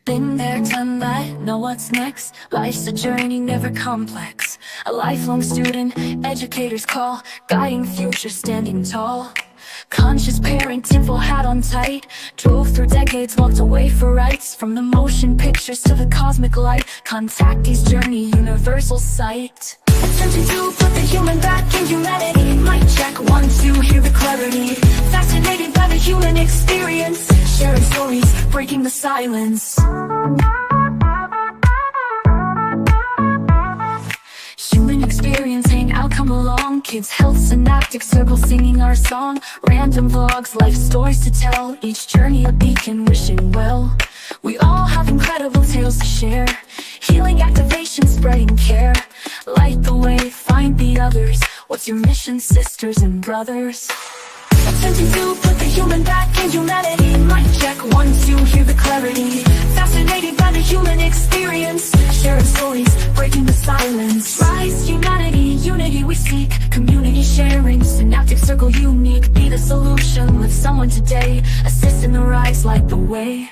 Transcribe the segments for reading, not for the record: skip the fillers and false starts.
Been there, done that, know what's next. Life's a journey, never complex. A lifelong student, educators call, guiding future, standing tall. Conscious parenting, full hat on tight. Drove through decades, walked away for rights. From the motion pictures to the cosmic light. Contactee's journey, universal sight. Attempting to put the human back in humanity. Mic check, 1, 2, hear the clarity. Fascinated by the human experience. Sharing stories, breaking the silence. Human experience hangout, come along. Kids health synaptic circle singing our song. Random vlogs, life stories to tell. Each journey a beacon, wishing well. We all have incredible tales to share. Healing activation, spreading care. Light the way, find the others. What's your mission, sisters and brothers? Attempting to put the human back in humanity. Mic check, 1, 2, hear the clarity. Fascinated by the human experience. Sharing stories, breaking the silence. Rise, humanity, unity we seek. Community sharing, synaptic circle unique. Be the solution with someone today. Assist in the rise, light the way.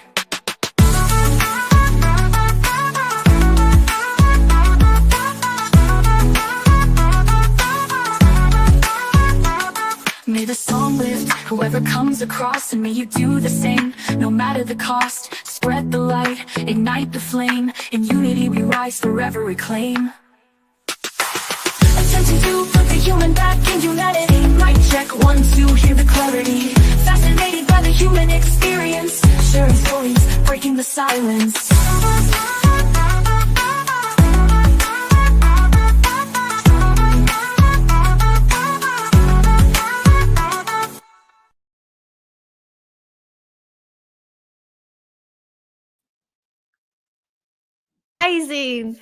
May the song lift whoever comes across, and may you do the same, no matter the cost. Spread the light, ignite the flame. In unity we rise, forever reclaim. Attempting to put the human back in humanity. Mic check, 1, 2, hear the clarity. Fascinated by the human experience. Sharing stories, breaking the silence. Amazing.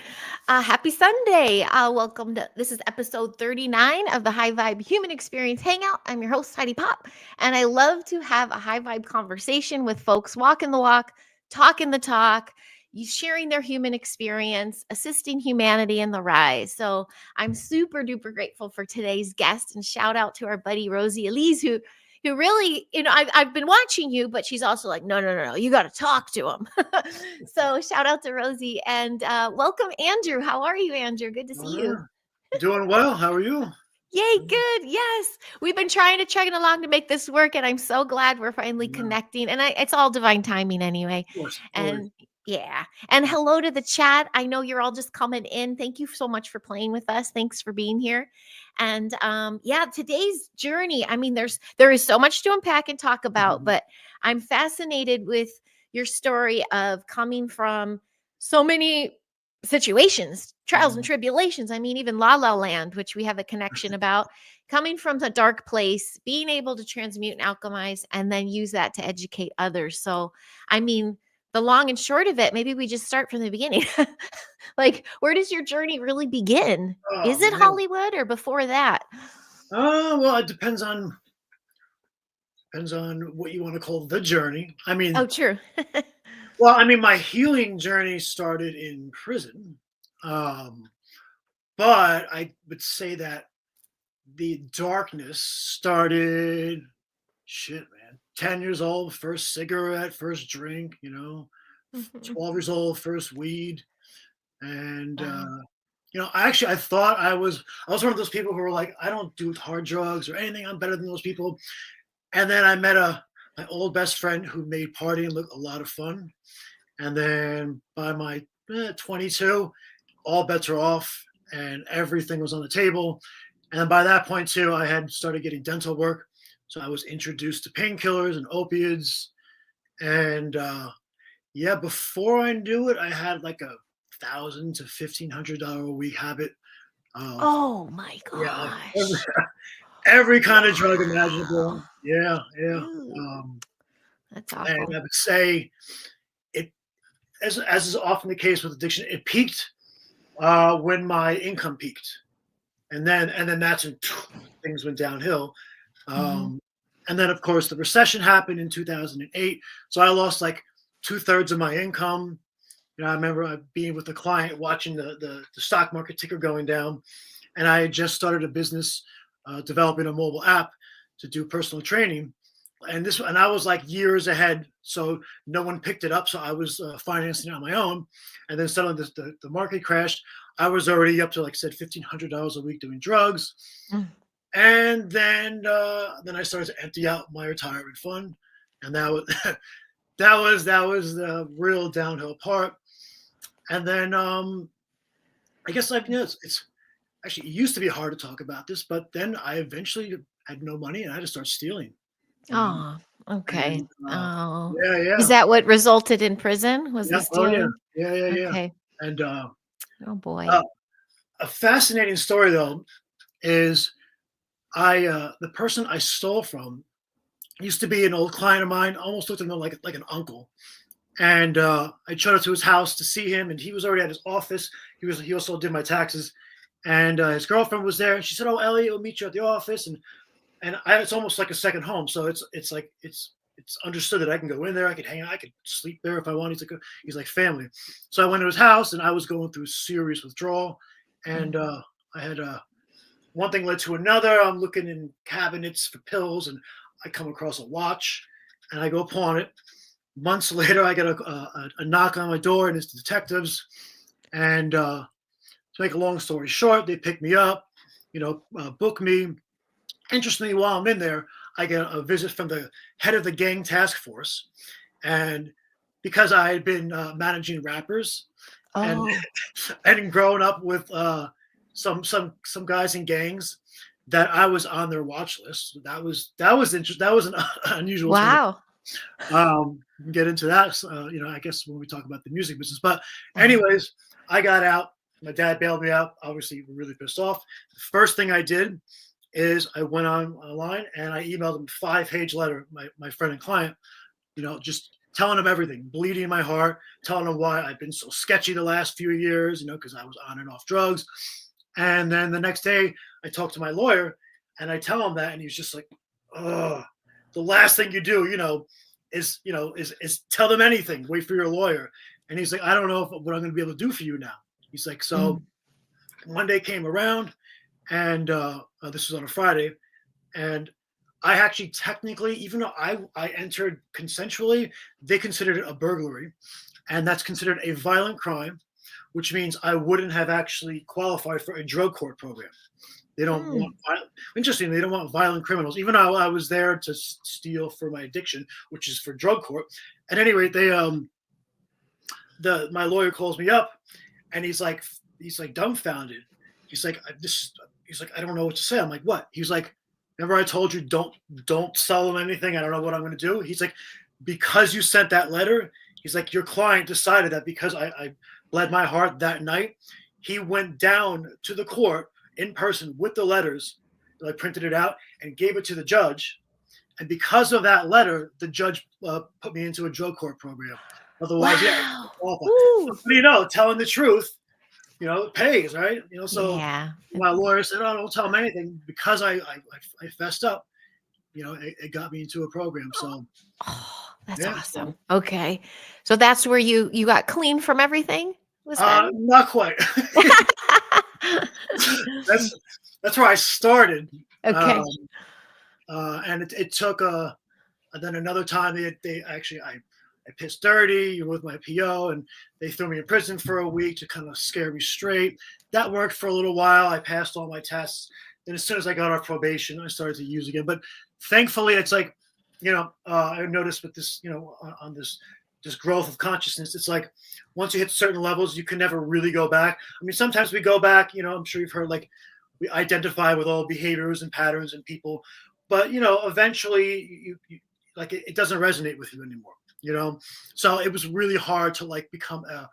Happy Sunday. Welcome to this is episode 39 of the High Vibe Human Experience Hangout. I'm your host, Heidi Pop, and I love to have a high vibe conversation with folks walking the walk, talking the talk, sharing their human experience, assisting humanity in the rise. So I'm super duper grateful for today's guest, and shout out to our buddy Rosie Elise, who really, I've been watching you, but she's also like, no, you got to talk to him. So shout out to Rosie, and welcome, Andrew. How are you, Andrew? Good to see you. Doing well. How are you? Yay, good. Yes. We've been trying to chug along to make this work, and I'm so glad we're finally connecting. And it's all divine timing anyway. Of course. And yeah. And hello to the chat. I know you're all just coming in. Thank you so much for playing with us. Thanks for being here. And today's journey, I mean, there is so much to unpack and talk about, but I'm fascinated with your story of coming from so many situations, trials and tribulations. I mean, even La La Land, which we have a connection about, coming from a dark place, being able to transmute and alchemize, and then use that to educate others. So, I mean, the long and short of it, maybe we just start from the beginning. Like, where does your journey really begin? Is it Hollywood or before that? Well, it depends on what you want to call the journey. I mean, Oh, true. well, I mean, my healing journey started in prison, but I would say that the darkness started, 10 years old, first cigarette, first drink, 12 years old, first weed. And, I thought I was one of those people who were like, I don't do hard drugs or anything. I'm better than those people. And then I met my old best friend who made partying look a lot of fun. And then by my 22, all bets are off and everything was on the table. And by that point too, I had started getting dental work. So I was introduced to painkillers and opiates. And before I knew it, I had like a $1,000 to $1,500 a week habit. Oh my gosh. Every kind of drug imaginable. Yeah. That's awful. And I would say it, as is often the case with addiction, it peaked when my income peaked. And then that's when things went downhill. And then, of course, the recession happened in 2008. So I lost like 2/3 of my income. I remember being with a client watching the stock market ticker going down. And I had just started a business developing a mobile app to do personal training. and I was like years ahead, so no one picked it up. So I was financing it on my own, and then suddenly the market crashed. I was already up to, like I said, $1,500 a week doing drugs, Mm. and then I started to empty out my retirement fund, and that was that was the real downhill part. And then I guess like it's actually, it used to be hard to talk about this, but then I eventually had no money and I had to start stealing. Um, Oh, okay. and Oh, yeah, is yeah, that what resulted in prison? Was the yeah, oh yeah, stealing? yeah, yeah, yeah. Okay. And Oh boy. uh, a fascinating story though is the person I stole from used to be an old client of mine. Almost looked at him like an uncle. And I showed up to his house to see him, and he was already at his office. He also did my taxes, and his girlfriend was there. And she said, "Oh, Elliot, we'll meet you at the office." It's almost like a second home. So it's like it's understood that I can go in there, I could hang out, I could sleep there if I wanted to. He's like family. So I went to his house, and I was going through serious withdrawal, and Mm. I had one thing led to another. I'm looking in cabinets for pills, and I come across a watch, and I go pawn it. Months later, I get a knock on my door, and it's the detectives. And to make a long story short, they pick me up, book me. Interestingly, while I'm in there, I get a visit from the head of the gang task force. And because I had been managing rappers and Oh, and growing up with some guys in gangs, that I was on their watch list. That was interesting. That was an unusual turn. wow. We can get into that, I guess when we talk about the music business. But Mhm. anyways, I got out. My dad bailed me out. Obviously, really pissed off. The first thing I did is I went online and I emailed him a 5-page letter, my friend and client, just telling him everything, bleeding my heart, telling him why I've been so sketchy the last few years, because I was on and off drugs. And then the next day, I talked to my lawyer and I tell him that, and he's just like, "Oh, the last thing you do, is tell them anything. Wait for your lawyer." And he's like, "I don't know what I'm going to be able to do for you now." He's like, so Mm. Monday came around, and this was on a Friday, and I actually technically, even though I entered consensually, they considered it a burglary, and that's considered a violent crime, which means I wouldn't have actually qualified for a drug court program. They don't Mm. want interesting. They don't want violent criminals, even though I was there to steal for my addiction, which is for drug court. At any rate, my lawyer calls me up, and he's like dumbfounded. He's like, He's like, "I don't know what to say." I'm like, "What?" He's like, "Remember I told you don't sell them anything. I don't know what I'm going to do." He's like, "Because you sent that letter." He's like, "Your client decided that because I bled my heart that night, he went down to the court in person with the letters, like printed it out and gave it to the judge. And because of that letter, the judge put me into a drug court program. Otherwise, yeah, Wow. awful." Ooh. But telling the truth, it pays, right? So Yeah. my lawyer said, "Oh, don't tell him anything," because I fessed up. It got me into a program. So Oh, that's yeah, so awesome. Okay. So that's where you got clean from everything? Was then? not quite. that's that's where I started. Um, Okay. and it took and then another time they actually I pissed dirty with my PO, and they threw me in prison for a week to kind of scare me straight. That worked for a little while. I passed all my tests. Then as soon as I got off probation, I started to use again. But thankfully, it's like, I noticed with this, on this growth of consciousness, it's like once you hit certain levels, you can never really go back. I mean, sometimes we go back. I'm sure you've heard, like, we identify with all behaviors and patterns and people, but eventually like it doesn't resonate with you anymore. So it was really hard to like become a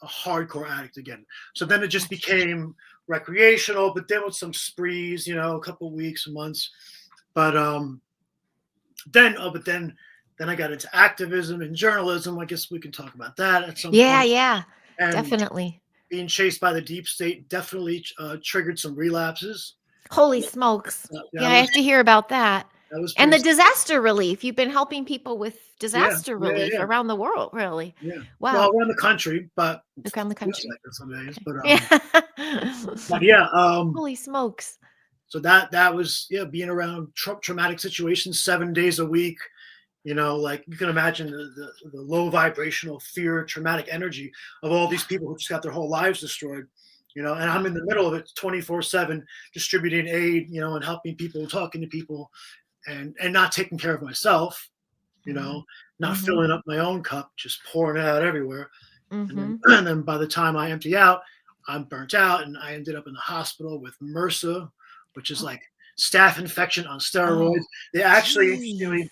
hardcore addict again. So then it just became recreational, but then with some sprees, a couple of weeks, months. But then I got into activism and journalism. I guess we can talk about that at some Yeah, point. yeah. And Definitely. being chased by the deep state definitely triggered some relapses. Holy smokes. That Yeah, I was have to hear about that. that was And pretty. the disaster relief. You've been helping people with Yeah, disaster yeah, relief yeah, around the world, really. yeah. Well, Wow. around the country, but Look around the feels country. like it some days. Okay. Yeah. But yeah, Holy smokes. So that was, yeah, being around traumatic situations 7 days a week. Like you can imagine the low vibrational fear, traumatic energy of all these people who just got their whole lives destroyed. And I'm in the middle of it 24/7, distributing aid, and helping people, talking to people, and not taking care of myself, not Mhm. filling up my own cup, just pouring it out everywhere. And then, Mhm. and then by the time I empty out, I'm burnt out, and I ended up in the hospital with MRSA, which is like staph infection on Oh, steroids. They actually, jeez. interestingly,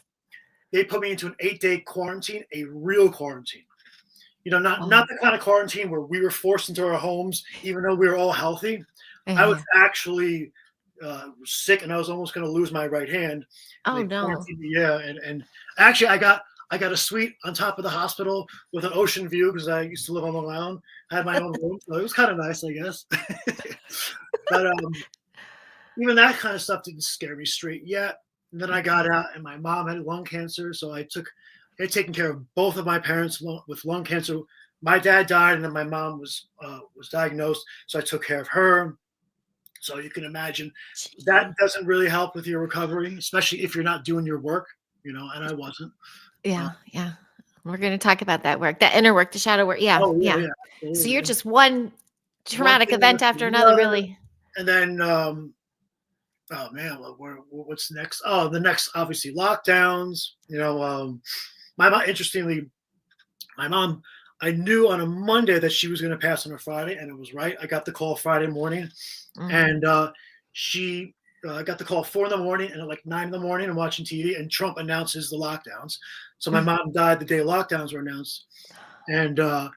they put me into an 8-day quarantine, a real quarantine. Not Oh, the kind of quarantine where we were forced into our homes, even though we were all healthy. yeah, I was yeah. actually sick, and I was almost going to lose my right hand. And Oh, they no. quarantined me, yeah, and actually, I got a suite on top of the hospital with an ocean view because I used to live on Long Island. I had my own room, so it was kind of nice, I guess. But even that kind of stuff didn't scare me straight yet. And then I got Okay. out, and my mom had lung cancer, so I had taken care of both of my parents with lung cancer. My dad died, and then my mom was diagnosed, so I took care of her. So you can imagine that Gee. doesn't really help with your recovery, especially if you're not doing your work, and I wasn't. Uh, Yeah, yeah. We're gonna talk about that work, that inner work, the shadow work. Yeah, oh yeah, yeah. yeah, So you're absolutely. just one One traumatic thing event after after another, another, really. and then oh man, what's next? Oh, the next obviously lockdowns. My mom, interestingly, my mom, I knew on a Monday that she was going to pass on a Friday, and it was right. I got the call Friday morning, Mm. and she got the call 4 in the morning, and at like 9 in the morning, I'm watching TV, and Trump announces the lockdowns. So my Mm. mom died the day lockdowns were announced, and it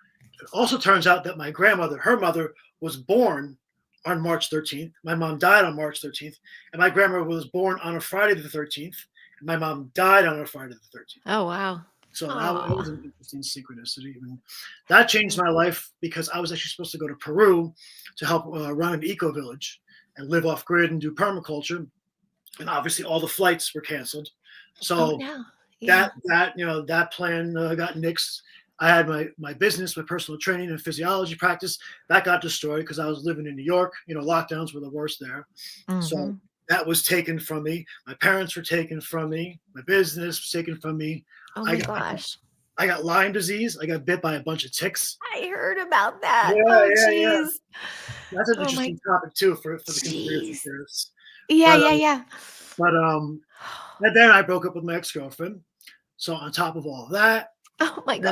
also turns out that my grandmother, her mother, was born on March 13th. My mom died on March 13th, and my grandmother was born on a Friday the 13th. And my mom died on a Friday the 13th. Oh, wow. So that Oh. was an interesting synchronicity. And that changed my life because I was actually supposed to go to Peru to help run an eco village and live off grid and do permaculture. And obviously, all the flights were canceled. Oh, So no. Yeah. that plan got nixed. I had my business, my personal training and physiology practice that got destroyed because I was living in New York. Lockdowns were the worst there, so Mhm. that was taken from me. My parents were taken from me. My business was taken from me. Oh I my got gosh. I got Lyme disease. I got bit by a bunch of ticks. I heard about that. Yeah, Oh, yeah, yeah. jeez. That's an Oh my interesting topic too for the conspiracy jeez. theorists. Yeah, But yeah, yeah. but and then I broke up with my ex girlfriend. So on top of all of that, Oh my and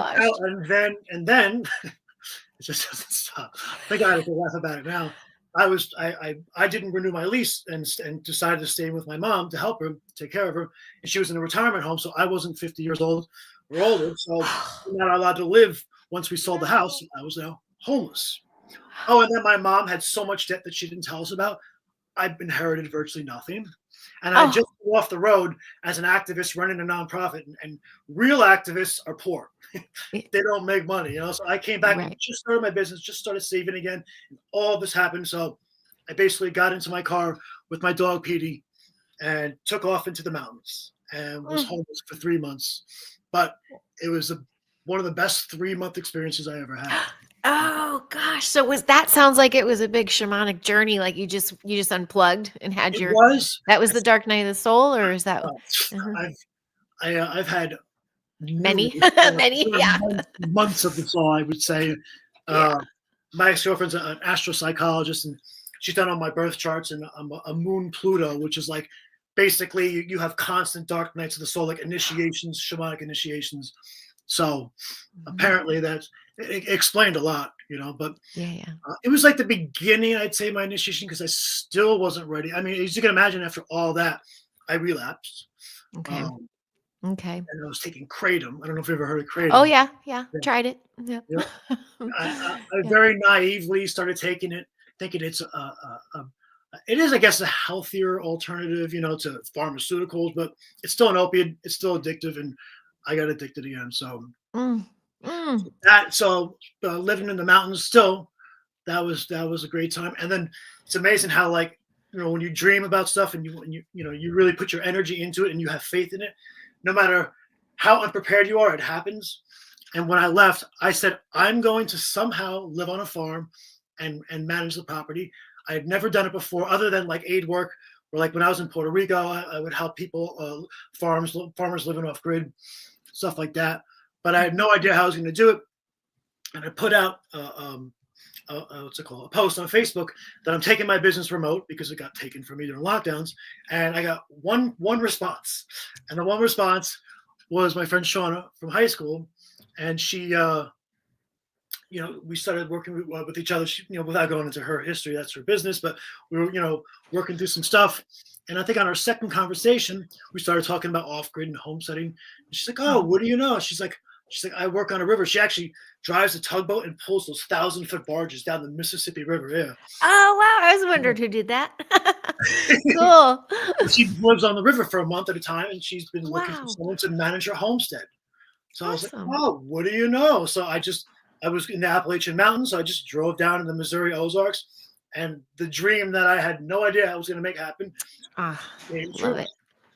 then gosh. it just doesn't stop. Thank God I can laugh about it now. I didn't renew my lease and decided to stay with my mom to help her take care of her, and she was in a retirement home, so I wasn't 50 years old or older, so I'm not allowed to live. Once we sold the house, No. I was now homeless. Oh, and then my mom had so much debt that she didn't tell us about. I've inherited virtually nothing. And I Oh, just flew off the road as an activist running a nonprofit. And real activists are poor. y They don't make money. So I came back and right. just started my business, just started saving again. And all this happened. So I basically got into my car with my dog, Petey, and took off into the mountains and was Mm. homeless for 3 months. But it was one of the best 3-month experiences I ever had. Oh gosh. So was that sounds like it was a big shamanic journey, like you just unplugged and had It your was. that was the dark night of the soul, or is that Uh, Mhm. I've I've had Many? numerous Many, yeah. months of this all, I would say. Yeah. Uh, my ex-girlfriend's an astropsychologist, and she's done all my birth charts, and I'm a moon Pluto, which is like basically you have constant dark nights of the soul, like initiations, shamanic initiations. So Mhm. apparently it explained a lot. But Yeah, yeah. it was like the beginning, I'd say, my initiation because I still wasn't ready. I mean, as you can imagine, after all that, I relapsed. Okay. Um, Okay. and I was taking kratom. I don't know if you've ever heard of Oh, kratom. yeah, yeah. Yeah, Tried it. Yep. yeah. I Yeah. very naively started taking it, thinking it is, I guess, a healthier alternative, to pharmaceuticals, but it's still an opiate. It's still addictive, and I got addicted again. So Mm. Mm. living in the mountains still, that was a great time. And then it's amazing how, like, when you dream about stuff and you really put your energy into it and you have faith in it, no matter how unprepared you are, it happens. And when I left, I said, I'm going to somehow live on a farm and manage the property. I had never done it before, other than like aid work Or like when I was in Puerto Rico, I would help people, farmers living off grid, stuff like that. But I had no idea how I was going to do it, and I put out what's it called, a post on Facebook that I'm taking my business remote because it got taken from me during lockdowns, and I got one response, and the one response was my friend Shauna from high school, and she. We started working with each other, without going into her history, that's her business, but we were, working through some stuff. And I think on our second conversation, we started talking about off-grid and homesteading. And she's like, "Oh, what do you know?" She's like, "I work on a river." She actually drives a tugboat and pulls those 1,000-foot barges down the Mississippi River. Yeah. Oh, wow. I was wondering who did that. Cool. She lives on the river for a month at a time, and she's been looking for Wow. someone to manage her homestead. So I was like, Awesome. "Oh, what do you know?" So I was in the Appalachian Mountains, so I just drove down in the Missouri Ozarks, and the dream that I had no idea I was going to make happen Ah, came love true. it.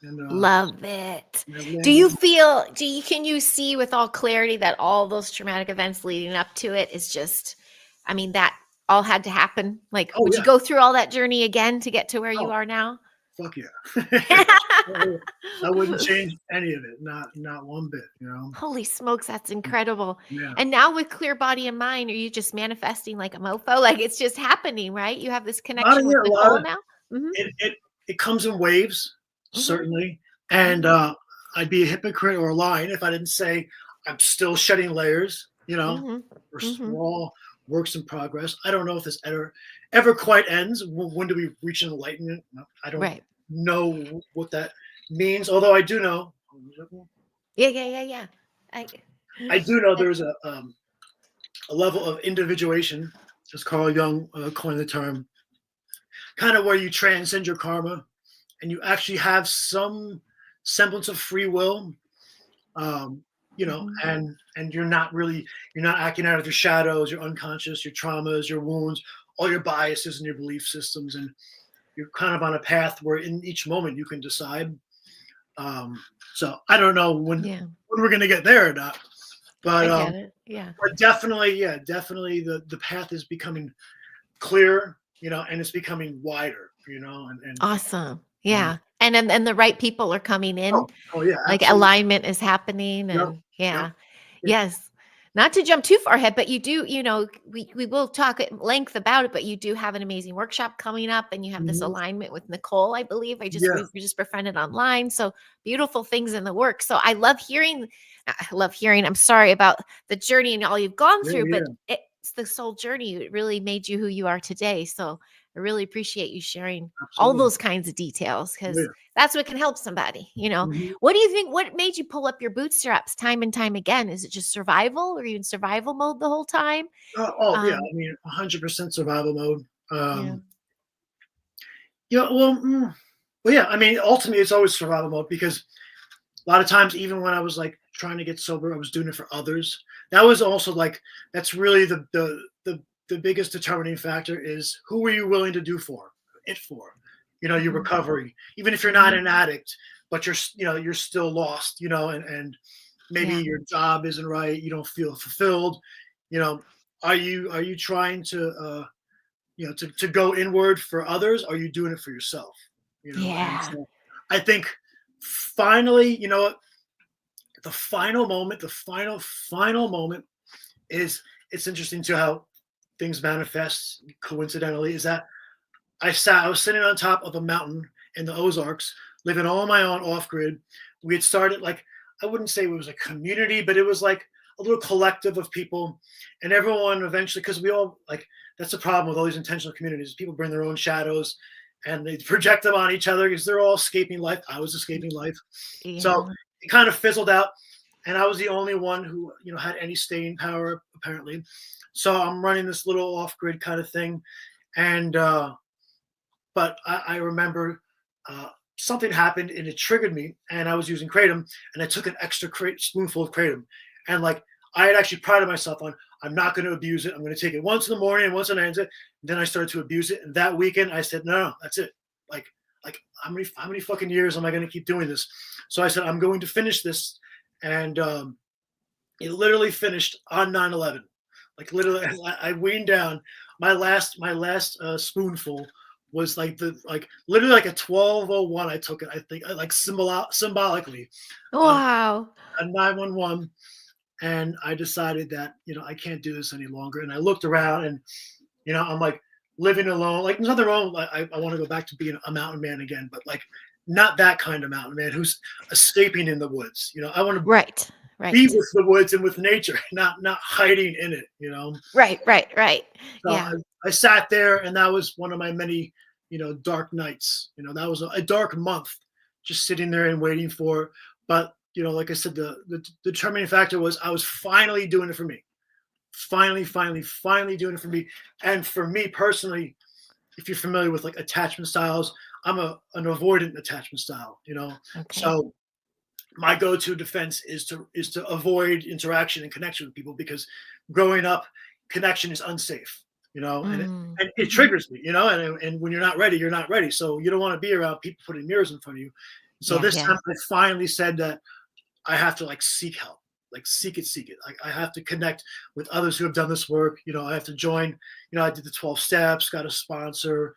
And, Love it. and Do you feel, can you see with all clarity that all those traumatic events leading up to it is just, I mean, that all had to happen? Like, Oh, would yeah. you go through all that journey again to get to where you Oh. are now? Fuck yeah. I wouldn't change any of it, not one bit, Holy smokes, that's incredible. Yeah. And now with clear body and mind, are you just manifesting like a mofo? Like it's just happening, right? You have this connection with Nicole now? Mhm. It comes in waves, Mhm. certainly. And I'd be a hypocrite or a lying if I didn't say I'm still shedding layers, Mhm. We're, Mhm. we're all works in progress. I don't know if this ever quite ends. When do we reach enlightenment? I don't Right. know what that means, although I do know. Yeah. I do know there's a level of individuation, as Carl Jung coined the term, kind of where you transcend your karma and you actually have some semblance of free will, Mhm. and you're not acting out of your shadows, your unconscious, your traumas, your wounds, all your biases and your belief systems, and you're kind of on a path where in each moment you can decide. So I don't know when we're going to get there or not, I but get it. Yeah. definitely, the path is becoming clearer, and it's becoming wider, and Awesome. Yeah. And the right people are coming in. oh yeah, Like absolutely. alignment is happening Yep, and yep, yeah. yep. Yes. Not to jump too far ahead, but you do, we will talk at length about it, but you do have an amazing workshop coming up and you have this Mhm. alignment with Nicole, I believe. Yeah, We just befriended online. So beautiful things in the work. So I love hearing, I'm sorry about the journey and all you've gone through, but yeah, it's the soul journey. It really made you who you are today. So I really appreciate you sharing all absolutely. those kinds of details because Yeah. that's what can help somebody. Mhm. What do you think? What made you pull up your bootstraps time and time again? Is it just survival? Or you in survival mode the whole time? Yeah, Um, I mean, 100% survival mode. yeah. Yeah, well, yeah, I mean, ultimately, it's always survival mode because a lot of times, even when I was like trying to get sober, I was doing it for others. That was also like that's really the biggest determining factor is who are you willing to do it for, your Mhm, recovery. Even if you're not mhm. an addict, but you're still lost, and maybe Yeah. your job isn't right, you don't feel fulfilled, you know, are you trying to to go inward for others? Or are you doing it for yourself? And Yeah. so I think finally, what, the final moment is, it's interesting to how things manifest coincidentally, is that I was sitting on top of a mountain in the Ozarks, living all on my own off grid. We had started, like, I wouldn't say it was a community, but it was like a little collective of people, and everyone eventually, because we all like, that's the problem with all these intentional communities. People bring their own shadows and they project them on each other because they're all escaping life. I was escaping life, so Yeah. it kind of fizzled out, and I was the only one who had any staying power apparently. So I'm running this little off grid kind of thing, and but I remember something happened and it triggered me, and I was using kratom, and I took an extra spoonful of kratom, and like I had actually prided myself on, I'm not going to abuse it. I'm going to take it once in the morning and once at night. Then I started to abuse it, and that weekend I said, no, that's it. Like how many fucking years am I going to keep doing this? So I said, I'm going to finish this, and it literally finished on 9/11. Like literally, I weaned down my last spoonful was like literally like a 1201. I took it, I think, like symbolically, uh, Wow. a 911. And I decided that, I can't do this any longer. And I looked around, and, I'm like living alone. Like, there's nothing wrong. I want to go back to being a mountain man again, but like not that kind of mountain man who's escaping in the woods. I want to Right. be Right. with the woods and with nature, not hiding in it. Right. Right. Right. So Yeah. I sat there, and that was one of my many, dark nights. That was a dark month, just sitting there and waiting for. But like I said, the determining factor was I was finally doing it for me. Finally doing it for me. And for me personally, if you're familiar with like attachment styles, I'm an avoidant attachment style. Okay. So my go-to defense is to avoid interaction and connection with people, because growing up, connection is unsafe, and it triggers me, and when you're not ready, you're not ready. So you don't want to be around people putting mirrors in front of you. So Yeah. this Yeah. time I finally said that I have to like seek help, like seek it. Like I have to connect with others who have done this work. I have to join, I did the 12 steps, got a sponsor,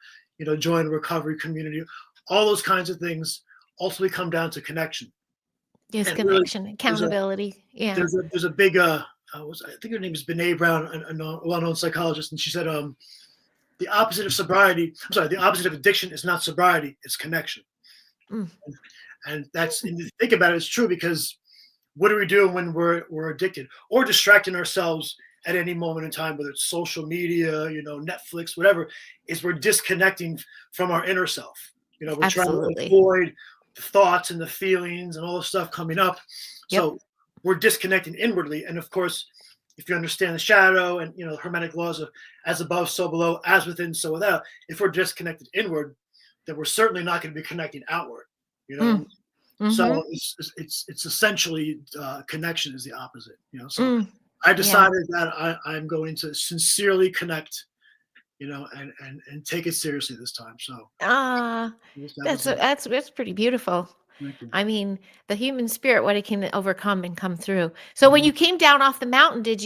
join a recovery community. All those kinds of things ultimately come down to connection. Yes. And really, Connection, accountability. Yeah. there's a big I think her name is Brene Brown, a well-known psychologist, and she said the opposite of sobriety, I'm sorry, the opposite of addiction is not sobriety, it's connection. Mm. And that's, and you think about it, it's true, because what do we do when we're addicted or distracting ourselves at any moment in time, whether it's social media, Netflix, whatever, is we're disconnecting from our inner self. We're trying to Absolutely. avoid the thoughts and the feelings and all the stuff coming up. Yep. So we're disconnecting inwardly. And of course, if you understand the shadow and hermetic laws of as above, so below, as within, so without, if we're disconnected inward, then we're certainly not going to be connecting outward. So it's essentially connection is the opposite. So I decided that I'm going to sincerely connect, and take it seriously this time. So that's pretty beautiful. thank you. I mean, the human spirit, what it can overcome and come through. So when Mhm. you came down off the mountain, is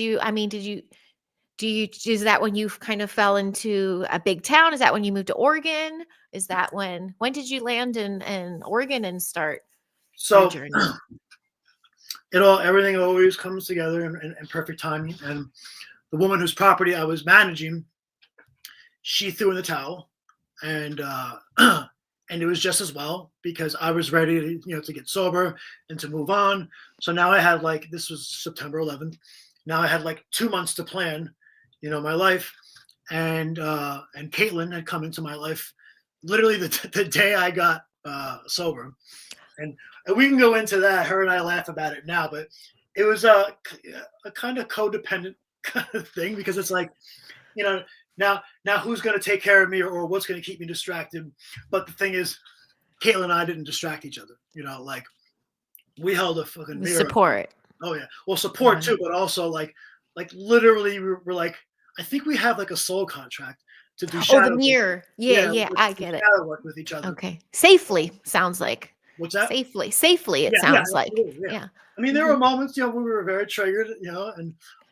that when you kind of fell into a big town? Is that when you moved to Oregon? Is that when did you land in Oregon and start your So journey? everything always comes together in perfect timing. And the woman whose property I was managing, she threw in the towel, and and it was just as well, because I was ready to get sober and to move on. So now I had, like, this was September 11th. Now I had like 2 months to plan, my life, and Caitlin had come into my life literally the day I got sober, and we can go into that. Her and I laugh about it now, but it was a kind of codependent kind of thing, because it's like, now who's going to take care of me, or what's going to keep me distracted? But the thing is, Caitlin and I didn't distract each other. Like we held a fucking The mirror. support. Oh yeah, well, support too, but also like literally we're like, I think we have like a soul contract to do Oh, the shadow work. mirror. Yeah, I get it. Shadow work with each other. Okay. Safely sounds like. What's that? Safely, it Yeah, sounds like. absolutely, yeah. Yeah. I mean, there were moments, when we were very triggered,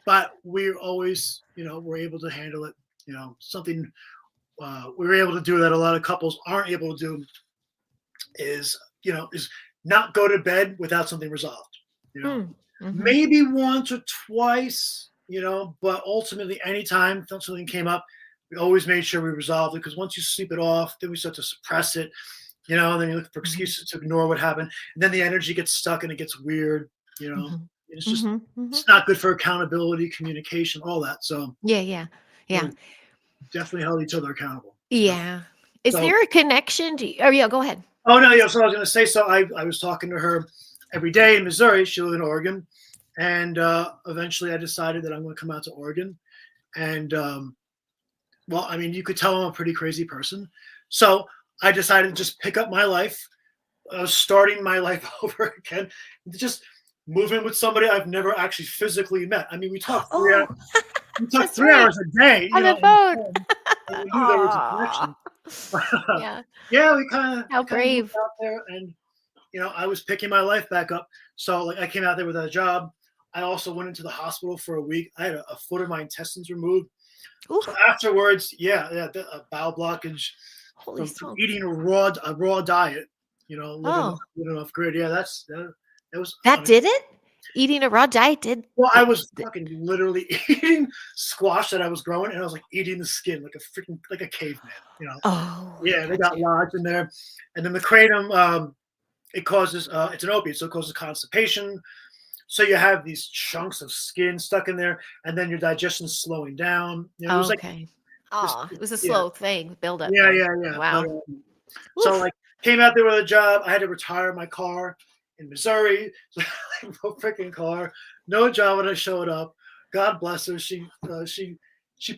but we always, were able to handle it. Something we were able to do that a lot of couples aren't able to do is not go to bed without something resolved. Maybe once or twice, but ultimately, anytime something came up, we always made sure we resolved it, because once you sleep it off, then we start to suppress it. And then you look for excuses to ignore what happened. And then the energy gets stuck and it gets weird. It's just, it's not good for accountability, communication, all that. So Yeah. we definitely held each other accountable. Yeah. Is So- there a connection to oh yeah, go ahead. Oh no, yeah. So I was going to say, so I was talking to her every day in Missouri. She lived in Oregon. And eventually I decided that I'm going to come out to Oregon. And well, I mean, you could tell I'm a pretty crazy person. So I decided to just pick up my life. I was starting my life over again, just move in with somebody I've never actually physically met. I mean, we talked 3 hours. We talked 3 hours a day On the phone. and we knew there was a connection. Yeah. Yeah, we kind of How brave. out there, and I was picking my life back up. So like I came out there without a job. I also went into the hospital for a week. I had a foot of my intestines removed. Ooh. So afterwards, a bowel blockage. Holy from smokes. eating a raw diet, Oh, living off grid. Yeah, that was. I that mean, did it? Eating a raw diet did. well, I was th- fucking literally eating squash that I was growing, and I was like eating the skin like a freaking like a caveman. Oh, I Yeah, they got got you. lodged in there, and then the kratom. It causes it's an opiate, so it causes constipation. So you have these chunks of skin stuck in there, and then your digestion's slowing down. It was like Okay. this. Oh, it was a Yeah, slow thing, build up yeah, there. yeah, yeah. But Wow. so Oof. like came out there with a job. I had to retire my car in Missouri. No freaking car, no job when I showed up. God bless her. She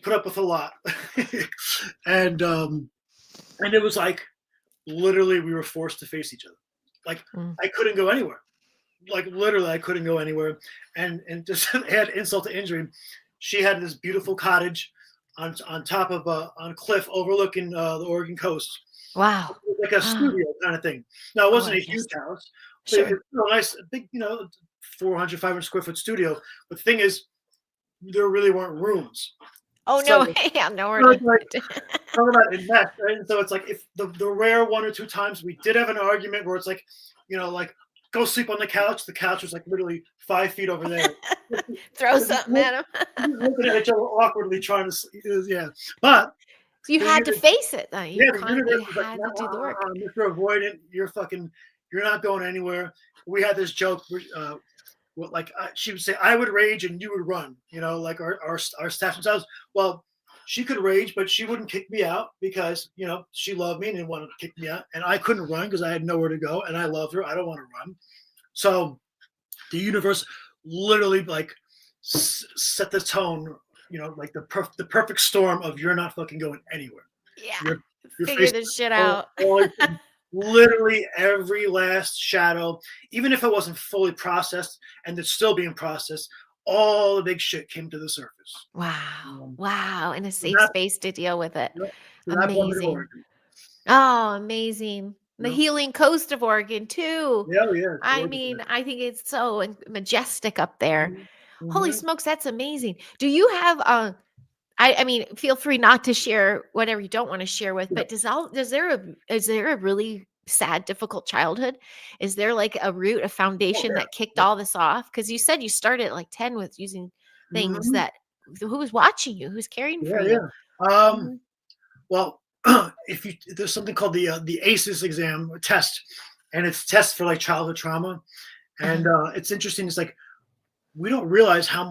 put up with a lot, and it was like literally we were forced to face each other. Like Mm. I couldn't go anywhere. Like literally I couldn't go anywhere. And just add insult to injury, she had this beautiful cottage on top of on a cliff overlooking the Oregon coast. Wow. Like a Oh, studio kind of thing. Now it wasn't a huge gorgeous. house, but it Sure. was a nice big, 400, 500 square foot studio. But the thing is, there really weren't rooms. Oh So, no, yeah, nowhere so it's to. like talk about invest, right? And so it's like if the rare one or two times we did have an argument where it's like, like go sleep on the couch. The couch was like literally 5 feet over there. Throw something at him. Looking at each other awkwardly trying to sleep. Yeah. But So you the had to universe, face it, though. yeah, the universe You was like, had no, to do the work. Mr. Avoidant, you're not going anywhere. We had this joke. Like she would say, I would rage and you would run. Like our staff themselves. Well, she could rage, but she wouldn't kick me out because she loved me and didn't want to kick me out, and I couldn't run because I had nowhere to go, and I loved her. I don't want to run. So the universe literally like set the tone. Like the perfect storm of you're not fucking going anywhere. Yeah. You're Figure facing this shit out. literally every last shadow, even if it wasn't fully processed and it's still being processed, all the big shit came to the surface. Wow. Um, Wow. In a so safe that, space to deal with it. yep, so that brought me to Amazing. Oregon. Oh, amazing. The You healing coast of Oregon, too. Yeah, yeah, it's I gorgeous. mean, I think it's so majestic up there. Holy Mm-hmm. smokes, that's amazing. Do you have I mean, feel free not to share whatever you don't want to share with, Yeah. but is there a really sad, difficult childhood? Is there like a root, a Oh, foundation yeah. that kicked Yeah. all this off? Because you said you started at like 10 with using things Mhm. that who was watching you, who's caring for Yeah, you? yeah. Mhm. Well, there's something called the ACEs exam test, and it's test for like childhood trauma, and Uh-huh. it's interesting. It's like we don't realize how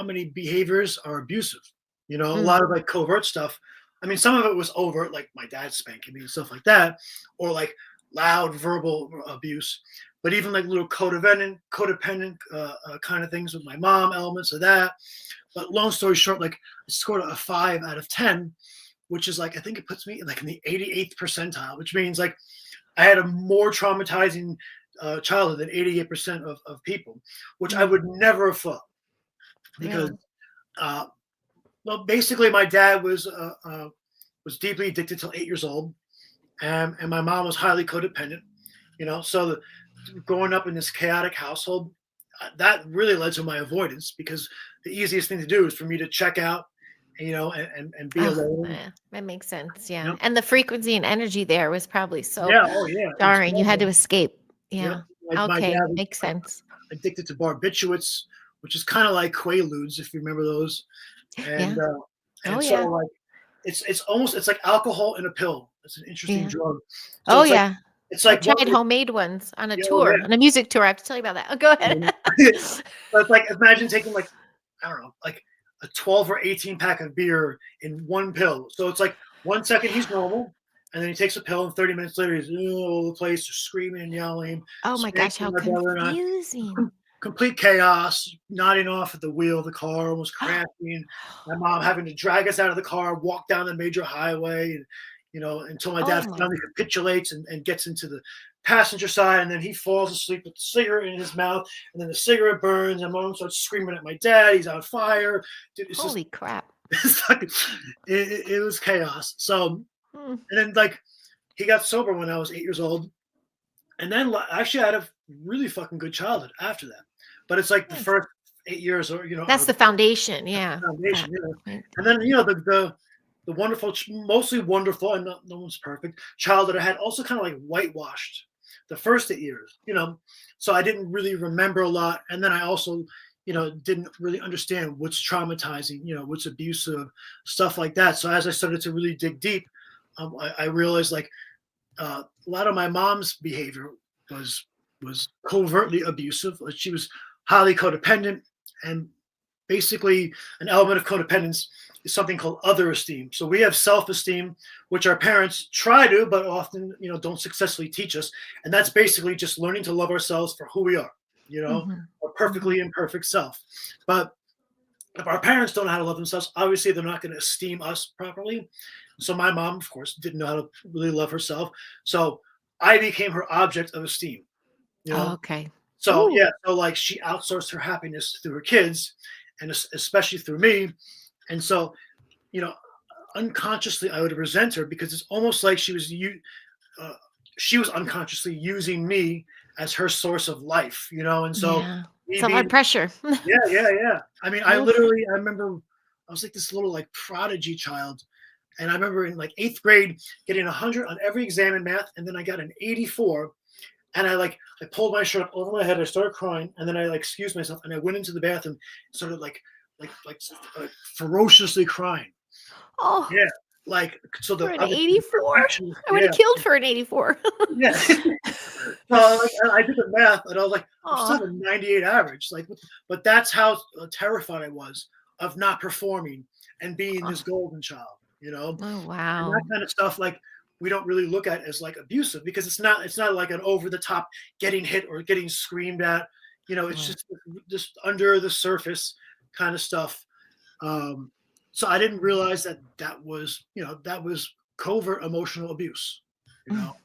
many behaviors are abusive. A Mm. lot of like covert stuff. I mean, some of it was overt, like my dad spanking me and stuff like that, or like loud verbal abuse. But even like little codependent kind of things with my mom, elements of that. But long story short, like I scored a 5 out of 10, which is like I think it puts me like in the 88th percentile, which means like I had a more traumatizing childhood than 88% of people, which I Mm. would never have thought Yeah. because, uh, well, basically my dad was deeply addicted till 8 years old, and my mom was highly codependent. So growing up in this chaotic household, that really led to my avoidance because the easiest thing to do is for me to check out, and be Oh, alone. yeah, that makes sense. Yeah. Yep. And the frequency and energy there was probably so Yeah. Oh yeah. jarring. You had to escape. Yep. Yeah. My dad Okay. was Makes sense. addicted to barbiturates, which is kind of like Quaaludes, if you remember those. Yeah. And Oh, so yeah. like it's like alcohol in a pill. It's an interesting Yeah. drug. So Oh, yeah. it's I like what tried homemade ones on a oh, tour, on a music tour. I have to tell you about that. Oh, go ahead. yeah. But it's like imagine taking like I don't know, like a 12 or 18 pack of beer in one pill. So it's like 1 second he's normal, and then he takes a pill, and 30 minutes later he's all over the place, screaming and yelling, Oh my gosh, spanking how my brother and I. confusing. Complete chaos, nodding off at the wheel of the car, almost crashing. My mom having to drag us out of the car, walk down the major highway, and until my Oh dad my, finally capitulates and gets into the passenger side, and then he falls asleep with the cigarette in his mouth, and then the cigarette burns, and mom starts screaming at my dad. He's on fire. Dude, it's just holy crap. it's like, it was chaos. So, Hmm. and then like he got sober when I was 8 years old, and then actually I had a really fucking good childhood after that. But it's like the Nice. first 8 years, or That's the foundation. Yeah. foundation, Right. and then the wonderful, mostly wonderful, and no one's perfect child that I had also kind of like whitewashed the first 8 years, so I didn't really remember a lot. And then I also, didn't really understand what's traumatizing, what's abusive, stuff like that. So as I started to really dig deep, I realized like a lot of my mom's behavior was was covertly abusive. Like she was highly codependent, and basically an element of codependence is something called other esteem. So we have self-esteem, which our parents try to, but often, don't successfully teach us. And that's basically just learning to love ourselves for who we are, Mhm. our Mhm. perfectly imperfect self. But if our parents don't know how to love themselves, obviously they're not going to esteem us properly. So my mom, of course, didn't know how to really love herself. So I became her object of esteem, you Oh, know? okay. So Ooh. yeah, so like she outsourced her happiness through her kids and especially through me. And so, you know, unconsciously I would resent her because it's almost like uh, she was unconsciously using me as her source of life, and so Yeah. me It's a lot being of pressure. yeah, yeah, yeah. I mean, Oof. I remember I was like this little like prodigy child. And I remember in like eighth grade getting 100 on every exam in math, and then I got an 84. And I pulled my shirt up over my head, I started crying, and then I like excused myself and I went into the bathroom and started like ferociously crying. Oh, Yeah. Like so for the an obviously the 84? perfection, I would yeah, have killed for an 84. yeah. Well, like, I did the math, and I was like, I'm still Oh. a 98 average. Like, but that's how terrified I was of not performing and being this Oh, golden child, oh, and that wow. kind of stuff. Like, we don't really look at as like abusive because it's not like an over the top getting hit or getting screamed at. It's Right. just under the surface kind of stuff. Um, so I didn't realize that was covert emotional abuse. You Mm. know,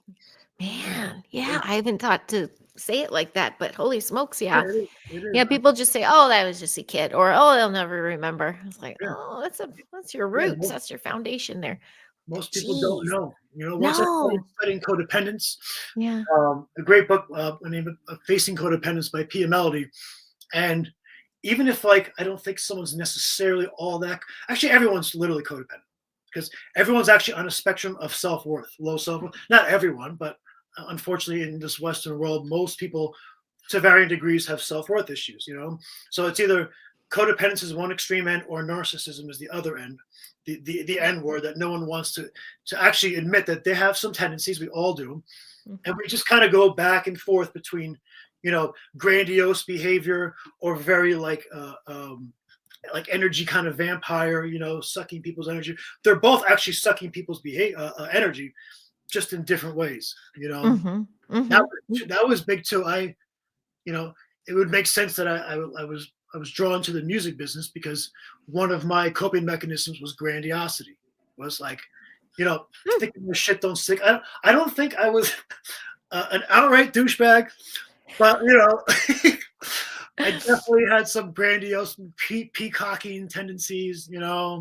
Man, yeah, yeah, I haven't thought to say it like that, but holy smokes, yeah, yeah. it is. Yeah, people just say, "Oh, that was just a kid," or "Oh, they'll never remember." It's like, Yeah, "Oh, that's your yeah. roots. That's your foundation there." Most people don't Jeez. know. Once I started No. studying codependence, Yeah. a great book, named Facing Codependence by Pia Melody. And even if like I don't think someone's necessarily all that, actually everyone's literally codependent because everyone's actually on a spectrum of self-worth, low self-worth. Not everyone, but unfortunately in this Western world, most people to varying degrees have self-worth issues. So it's either codependence is one extreme end or narcissism is the other end, the end word that no one wants to actually admit that they have some tendencies. We all do, and Mhm. we just kind of go back and forth between grandiose behavior or very like energy kind of vampire, sucking people's energy. They're both actually sucking people's behavior energy, just in different ways. Mhm. that Mhm. that was big too. You know it would make sense that I was drawn to the music business because one of my coping mechanisms was grandiosity, was like, Mm. thinking the shit don't stick. I don't think I was an outright douchebag, but I definitely had some grandiose peacocking tendencies, Yeah,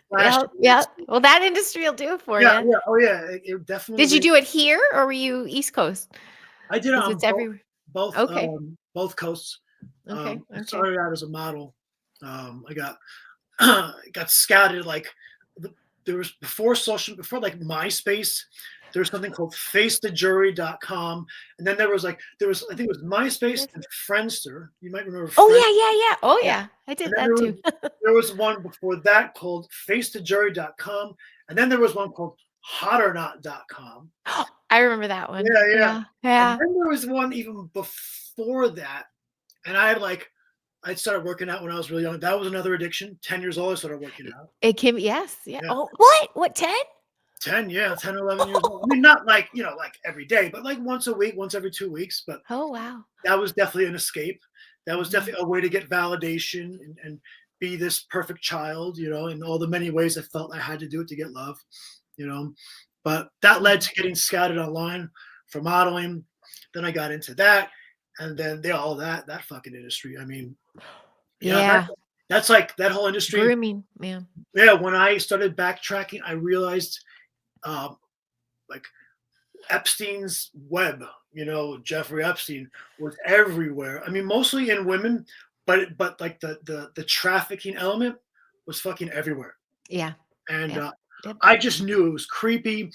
flashiness. yeah. Well, that industry will do it for Yeah, you. yeah, oh yeah, it Did you definitely. do it here or were you East Coast? I did it Because on it's everywhere. Okay. both coasts. Okay. I Okay. started out as a model. I got got scouted like there was before like MySpace. There was something called facethejury.com, and then there was I think it was MySpace Yes. and Friendster. You might remember Oh, Friend. yeah, yeah, yeah. Oh, Yeah. yeah. I And did then that too. there was one before that called facethejury.com, and then there was one called hotornot.com. I remember that one. Yeah, yeah. Yeah. And Yeah. then there was one even before that, and I started working out when I was really young. That was another addiction. 10 years old, I started working out. It came yes. Yeah. Yeah. Oh, what? What, 10? 10, yeah, 10 or 11 years old. I mean, not like, like every day, but like once a week, once every 2 weeks. But Oh, wow. that was definitely an escape. That was Mhm. definitely a way to get validation and be this perfect child, in all the many ways I felt I had to do it to get love, you know. But that led Mhm. to getting scouted online for modeling. Then I got into that. And then all that fucking industry. I mean, yeah, Yeah. that's like that whole industry. Grooming, man. Yeah, when I started backtracking, I realized um, like Epstein's web, Jeffrey Epstein was everywhere. I mean, mostly in women, but like the trafficking element was fucking everywhere. Yeah. And Yep. Yep. I just knew it was creepy,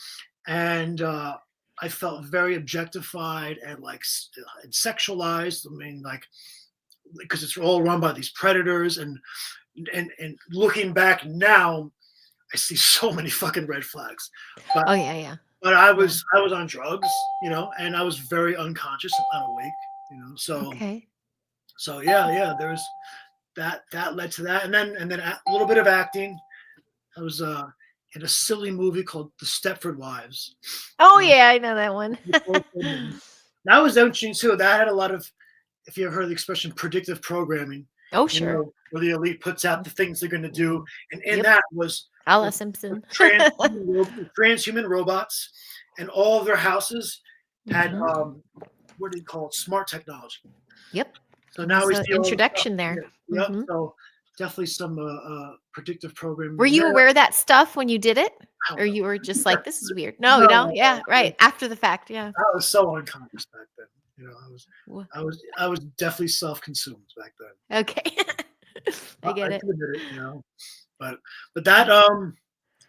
and I felt very objectified and like and sexualized. I mean, like because it's all run by these predators, and looking back now, I see so many fucking red flags. But Oh yeah, yeah. but I Yeah. was I was on drugs, and I was very unconscious and unawake, So Okay. so yeah, there was that led to that, and then a little bit of acting. I was in a silly movie called The Stepford Wives. Oh Uh, yeah, I know that one. that was interesting too. That had a lot of, if you ever heard the expression predictive programming, Oh sure. where the elite puts out the things they're going to do, and in Yep. that was Ala was Simpson. transhuman robots, and all of their houses had Mhm. what do you call it? Smart technology. Yep. So It now was we an see all the stuff. introduction there. Yeah, yep. Mhm. So definitely some predictive programming Were you there. aware of that stuff when you did it? I Or don't know. you were just like, this is weird? No, you know? No, Yeah, right. After the fact. Yeah. I was so unconscious back then. I was Wha- I was definitely self-consumed back then. Okay. I I get it. can admit it. But that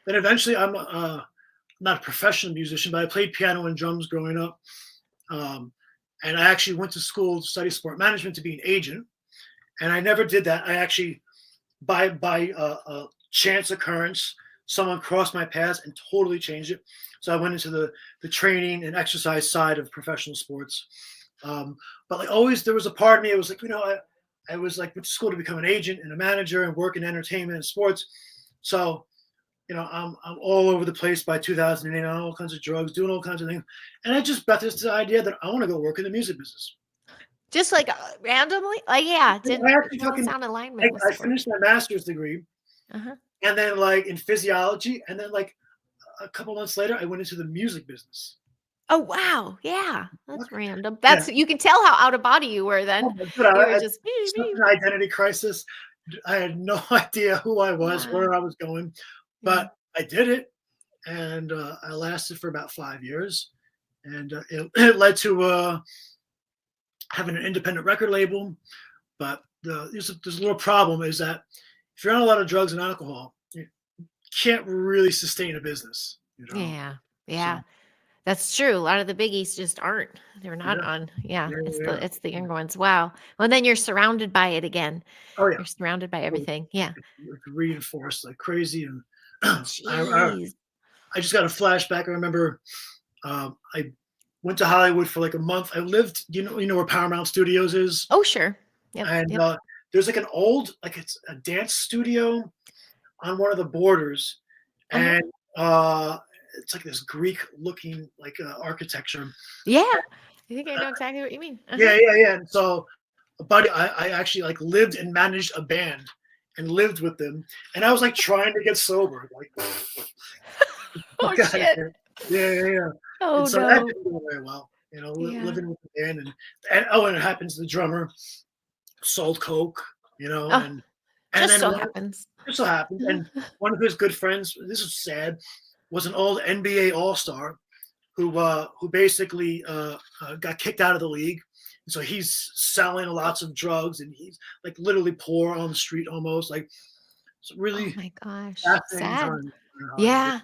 then eventually I'm not a professional musician, but I played piano and drums growing up. Um, and I actually went to school to study sport management to be an agent. And I never did that. I actually, by chance occurrence, someone crossed my path and totally changed it. So I went into the training and exercise side of professional sports. But like always, there was a part of me. It was like I was like went to school to become an agent and a manager and work in entertainment and sports. So I'm all over the place by 2008 on all kinds of drugs, doing all kinds of things, and I just got this idea that I want to go work in the music business. Just like randomly? Like, yeah, I didn't actually no fucking sound alignment was I for it. finished my master's degree, Uh-huh. and then like in physiology, and then like a couple months later, I went into the music business. Oh wow. Yeah. That's Okay. random. Yeah. That's you can tell how out of body you were Oh then. my God, You were I just such an identity crisis. I had no idea who I was, wow. where I was going, Yeah. but I did it, and I lasted for about 5 years, and it led to having an independent record label. But there's a little problem is that if you're on a lot of drugs and alcohol, you can't really sustain a business. Yeah. Yeah. So That's true. A lot of the biggies just aren't. They're not yeah, on. Yeah, yeah, it's yeah. the younger ones. Wow. Well, then you're surrounded by it again. Oh yeah, You're surrounded by everything. Yeah. it's reinforced like crazy, and I Jeez. just got a flashback. I remember I went to Hollywood for like a month. I lived, where Paramount Studios is, Oh, sure. Yep. and Yep. there's like an old, like it's a dance studio on one of the borders, Uh-huh. and it's like this Greek looking like architecture. Yeah. I think I know exactly what you mean. Uh-huh. Yeah. And so, buddy, I actually like lived and managed a band and lived with them, and I was like trying to get sober, like Oh fuck outta shit. here. Yeah. Oh And so that no. didn't go very well, Yeah. living with the band, and it happens the drummer sold coke, Oh, and just then so happens. it so happened, and one of his good friends, this is sad, was an old NBA All-Star who basically got kicked out of the league. And so he's selling lots of drugs, and he's like literally poor on the street almost. Like it's a Oh really my gosh. fascinating Sad. time in Hollywood. Yeah.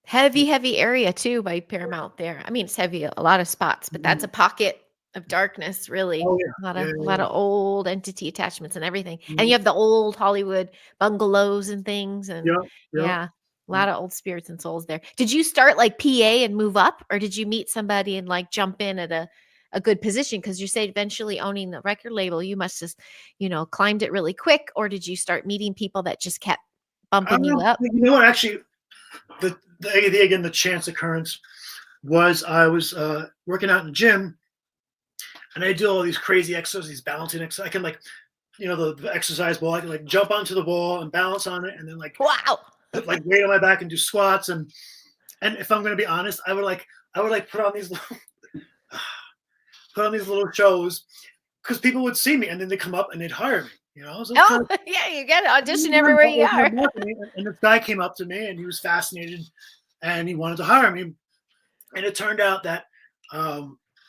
Heavy, heavy area too by Paramount there. I mean, it's heavy a lot of spots, but that's a pocket of darkness, really. Oh A yeah. lot of old entity attachments and everything. And Mhm. you have the old Hollywood bungalows and things and Yep, yep, yeah, a yep. lot of old spirits and souls there. Did you start like PA and move up or did you meet somebody and like jump in at a good position? Because you say eventually owning the record label, you must just, climbed it really quick, or did you start meeting people that just kept bumping you up? You know what? Actually, the chance occurrence was I was working out in the gym, and I do all these crazy exercises, these balancing exercises. I can like, the exercise ball. I can like jump onto the ball and balance on it, and then like Wow. put like weight on my back and do squats. And if I'm gonna be honest, I would like put on these shows because people would see me and then they come up and they'd hire me. So it's kind Oh, yeah, you get to audition of everywhere you are. and this guy came up to me and he was fascinated and he wanted to hire me. And it turned out that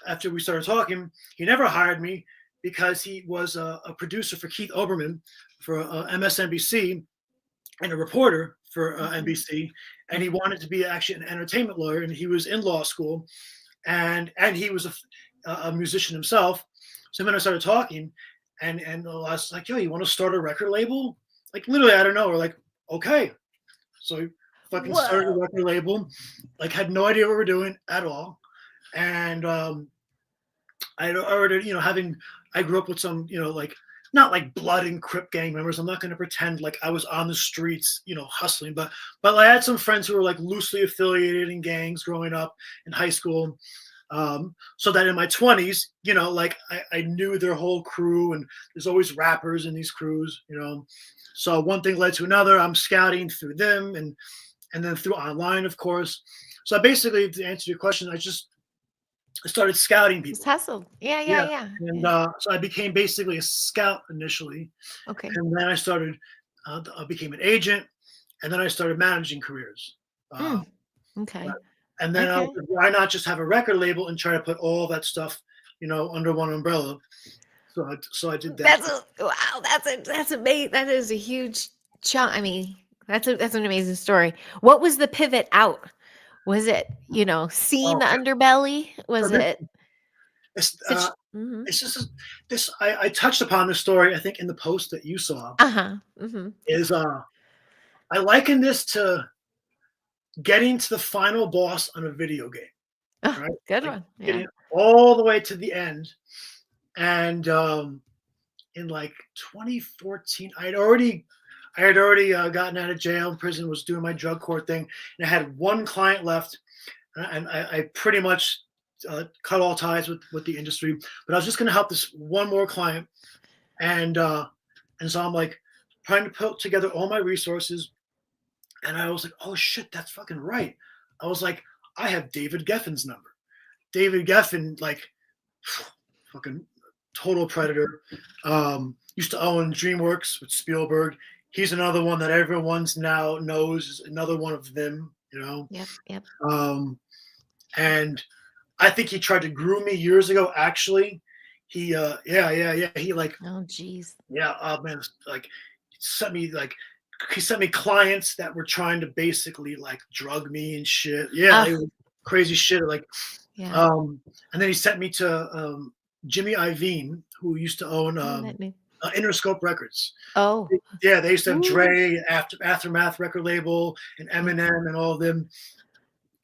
after we started talking, he never hired me because he was a producer for Keith Olbermann for MSNBC. and a reporter for Mhm. NBC, and he wanted to be actually an entertainment lawyer, and he was in law school, and he was a musician himself. So then I started talking, and I was like, "Yo, you want to start a record label?" Like literally, I don't know. We're like, "Okay." So we fucking started a Whoa. record label. Like had no idea what we were doing at all, and I already, having I grew up with some, like not like blood and Crip gang members. I'm not going to pretend like I was on the streets, hustling, but I had some friends who were like loosely affiliated in gangs growing up in high school. So that in my 20s, like I knew their whole crew, and there's always rappers in these crews. So one thing led to another. I'm scouting through them, and then through online, of course. So basically, to answer your question, I started scouting Just people. hustled. Yeah, yeah, Yeah, yeah. and Yeah. so I became basically a scout initially, Okay. and then I started. I became an agent, and then I started managing careers. Uh, Mm. Okay. right. And then I was Okay. like, why not just have a record label and try to put all that stuff, under one umbrella? So I did that. That's a wow. That's amazing. That is a huge chunk. I mean, that's an amazing story. What was the pivot out? Was it, seeing the Okay. underbelly? So Was this, it this, mhm. it's just this. I touched upon this story, I think, in the post that you saw. Uh-huh. Mhm. Is I liken this to getting to the final boss on a video game, Oh, right? good Like one. Yeah. getting all the way to the end. And in like 2014, I had already gotten out of jail and prison, was doing my drug court thing, and I had one client left, and I pretty much cut all ties with the industry. But I was just going to help this one more client, and so I'm like trying to put together all my resources, and I was like, oh shit, that's fucking right. I was like, I have David Geffen's number. David Geffen, like, fucking total predator. Used to own DreamWorks with Spielberg. He's another one that everyone's now knows is another one of them. Yep. Yep. Um, and I think he tried to groom me years ago. Actually, yeah. He like, Oh, geez. yeah, man, like sent me like he sent me clients that were trying to basically like drug me and shit. Yeah, Ah, it was crazy shit. Like, yeah. and then he sent me to Jimmy Iovine, who used to own Oh, that name. Interscope Records. Oh. Yeah, they used to have Ooh. Dre, Aftermath record label, and Yep. Eminem, and all of them.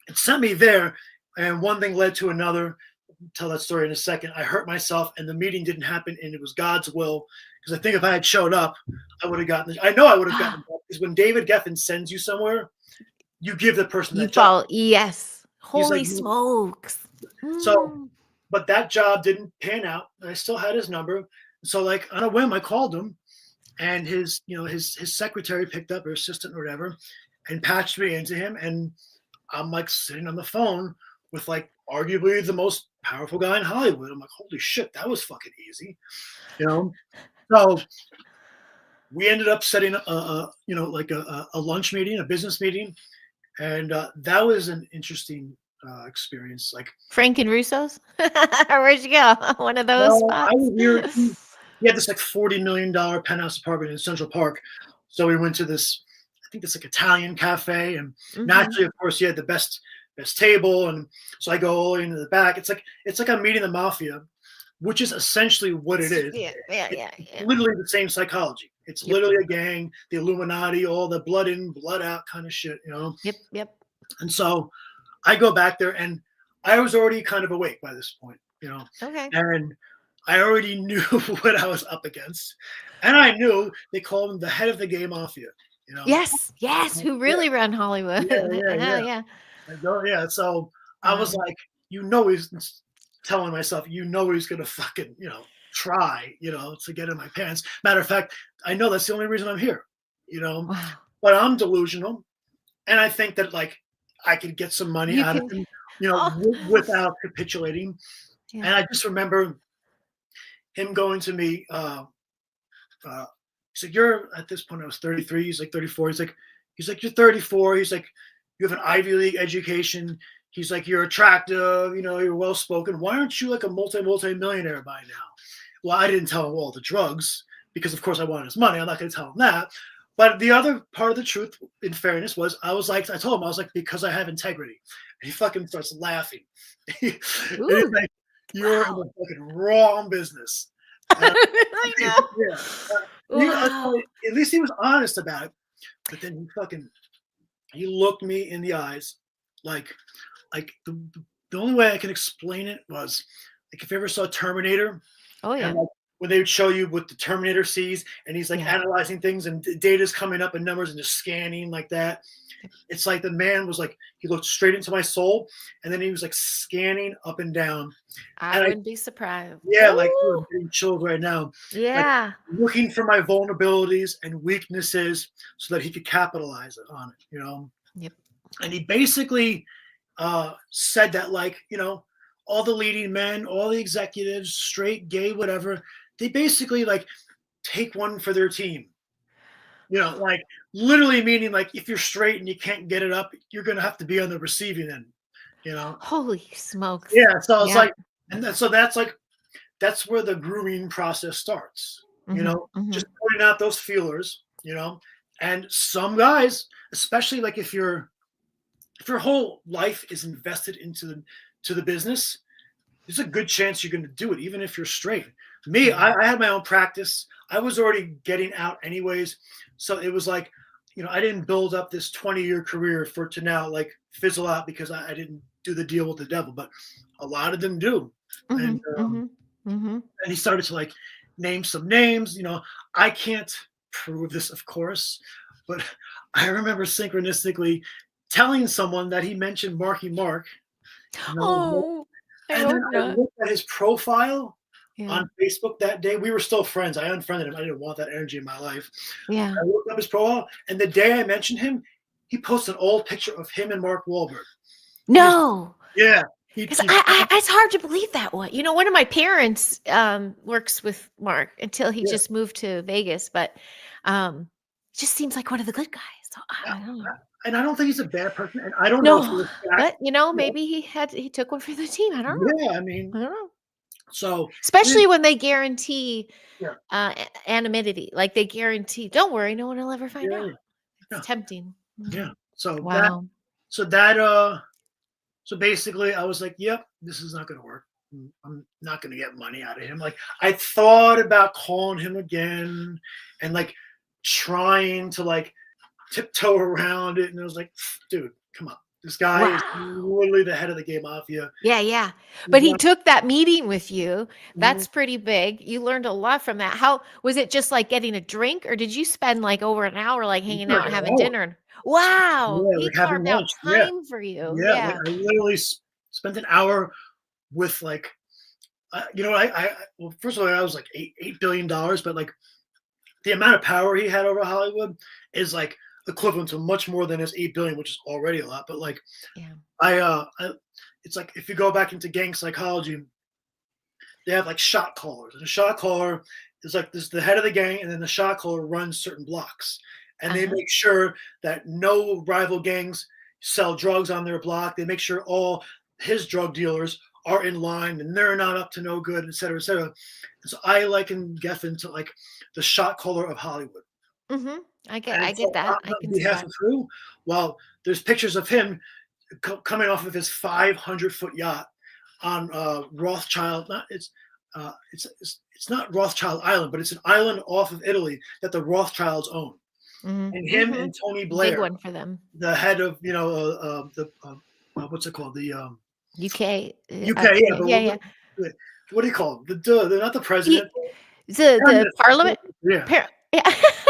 It sent me there, and one thing led to another. I'll tell that story in a second. I hurt myself, and the meeting didn't happen, and it was God's will. Because I think if I had showed up, I would have gotten. I know I would have gotten. Because when David Geffen sends you somewhere, you give the person You that job. follow. Yes. He's like, Holy smokes. so, Mm. but that job didn't pan out. I still had his number. So, like on a whim, I called him, and his secretary picked up, or assistant or whatever, and patched me into him. And I'm like sitting on the phone with like arguably the most powerful guy in Hollywood. I'm like, holy shit, that was fucking easy, you know. So we ended up setting like a lunch meeting, a business meeting, and that was an interesting experience. Like, Frank and Russo's? Where'd you go? One of those well, I spots? was here. He had this like $40 million penthouse apartment in Central Park. So we went to this, I think this like Italian cafe, and Mhm. naturally, of course, he had the best table. And so I go all the way into the back. It's like I'm meeting the mafia, which is essentially what it is. Yeah, yeah, It's yeah, yeah. literally the same psychology. It's Yep. literally a gang, the Illuminati, all the blood in, blood out kind of shit. Yep, yep. And so I go back there, and I was already kind of awake by this point. Okay. And I already knew what I was up against. And I knew they called him the head of the gay mafia. Yes, yes, who Yeah, really run Hollywood. yeah, yeah, Hell yeah. yeah. Yeah. So I was Wow. like, he's telling myself, he's gonna fucking, try, to get in my pants. Matter of fact, I know that's the only reason I'm here. Wow. But I'm delusional. And I think that like I could get some money You out of can him, oh, without capitulating. yeah. And I just remember him going to me, he said, "You're at this point." I was 33. He's like 34. He's like, "You're 34." He's like, "You have an Ivy League education." He's like, "You're attractive. You're well spoken. Why aren't you like a multi-millionaire by now?" Well, I didn't tell him all the drugs because, of course, I wanted his money. I'm not going to tell him that. But the other part of the truth, in fairness, was I told him, I was like, because I have integrity. And he fucking starts laughing. And he's Ooh, like, you're in wow. the fucking wrong business. And I know. yeah, Wow. at least he was honest about it. But then he looked me in the eyes, like the only way I can explain it was like if you ever saw Terminator, Oh and yeah. like when they would show you what the Terminator sees, and he's like Yeah. analyzing things, and data's coming up and numbers and just scanning like that. Yep. It's like the man was like he looked straight into my soul, and then he was like scanning up and down, I and I wouldn't be surprised. yeah, like Ooh, I'm getting chilled right now, like yeah. looking for my vulnerabilities and weaknesses so that he could capitalize on it, you know. Yep. And he basically said that like all the leading men, all the executives, straight, gay, whatever, they basically like take one for their team. Like literally meaning like if you're straight and you can't get it up, you're gonna have to be on the receiving end. You know, Holy smokes. yeah. So it's Yeah. like, so that's like that's where the grooming process starts. Hmm. Just putting out those feelers. And some guys, especially like if your whole life is invested into the business, there's a good chance you're going to do it, even if you're straight. Me, I had my own practice. I was already getting out anyways, so it was like, I didn't build up this 20-year career for it to now like fizzle out because I didn't do the deal with the devil, but a lot of them do, Hmm. and Hmm. Hmm. he started to like name some names. I can't prove this, of course, but I remember synchronistically telling someone that he mentioned Marky Mark. Oh, I And then hope I not. looked at his profile Yeah. on Facebook that day. We were still friends. I unfriended him. I didn't want that energy in my life. Yeah. I looked up his profile, and the day I mentioned him, he posted an old picture of him and Mark Wahlberg. He's No. yeah. Because it's hard to believe that one. One of my parents works with Mark until he Yeah. just moved to Vegas, but just seems like one of the good guys. So I don't know. And I don't think he's a bad person. And I don't know if it No, was that. but maybe he took one for the team. I don't know. Yeah, I I mean, don't know. so Especially when they guarantee yeah, anonymity, like they guarantee, don't worry, no one will ever find yeah, out. yeah, It's tempting. yeah. So Wow. so basically I was like, yep, this is not gonna work. I'm not gonna get money out of him. Like I thought about calling him again and like trying to like tiptoe around it, and I was like, dude, come on. This guy is Wow. literally the head of the gay mafia. Yeah, yeah. He's But he not- took that meeting with you. Mhm. That's pretty big. You learned a lot from that. How was it, just like getting a drink, or did you spend like over an hour like He's hanging like out an and having hour. dinner? Wow. Yeah, He like having carved out lunch. Yeah, time for you. yeah. Like Yeah. I literally spent an hour with like, well, first of all, I was like $8 billion, but like the amount of power he had over Hollywood is like equivalent to much more than his 8 billion, which is already a lot. But like Yeah. it's like if you go back into gang psychology, they have like shot callers, and a shot caller is like this the head of the gang, and then the shot caller runs certain blocks, and they Uh-huh. make sure that no rival gangs sell drugs on their block. They make sure all his drug dealers are in line and they're not up to no good, et cetera, et cetera. And so I liken Geffen to like the shot caller of Hollywood. Mhm. I And get so that. I on can see behalf that. of who? Well, there's pictures of him coming off of his 500-foot yacht on Rothschild. It's not Rothschild Island, but it's an island off of Italy that the Rothschilds own. Mhm. And him Mhm. and Tony Big Blair, one for them. the head of what's it called, the UK. UK, yeah, but Yeah, yeah. what do you call them? They're not the He, president, Prime the Minister. parliament. Yeah, Yeah.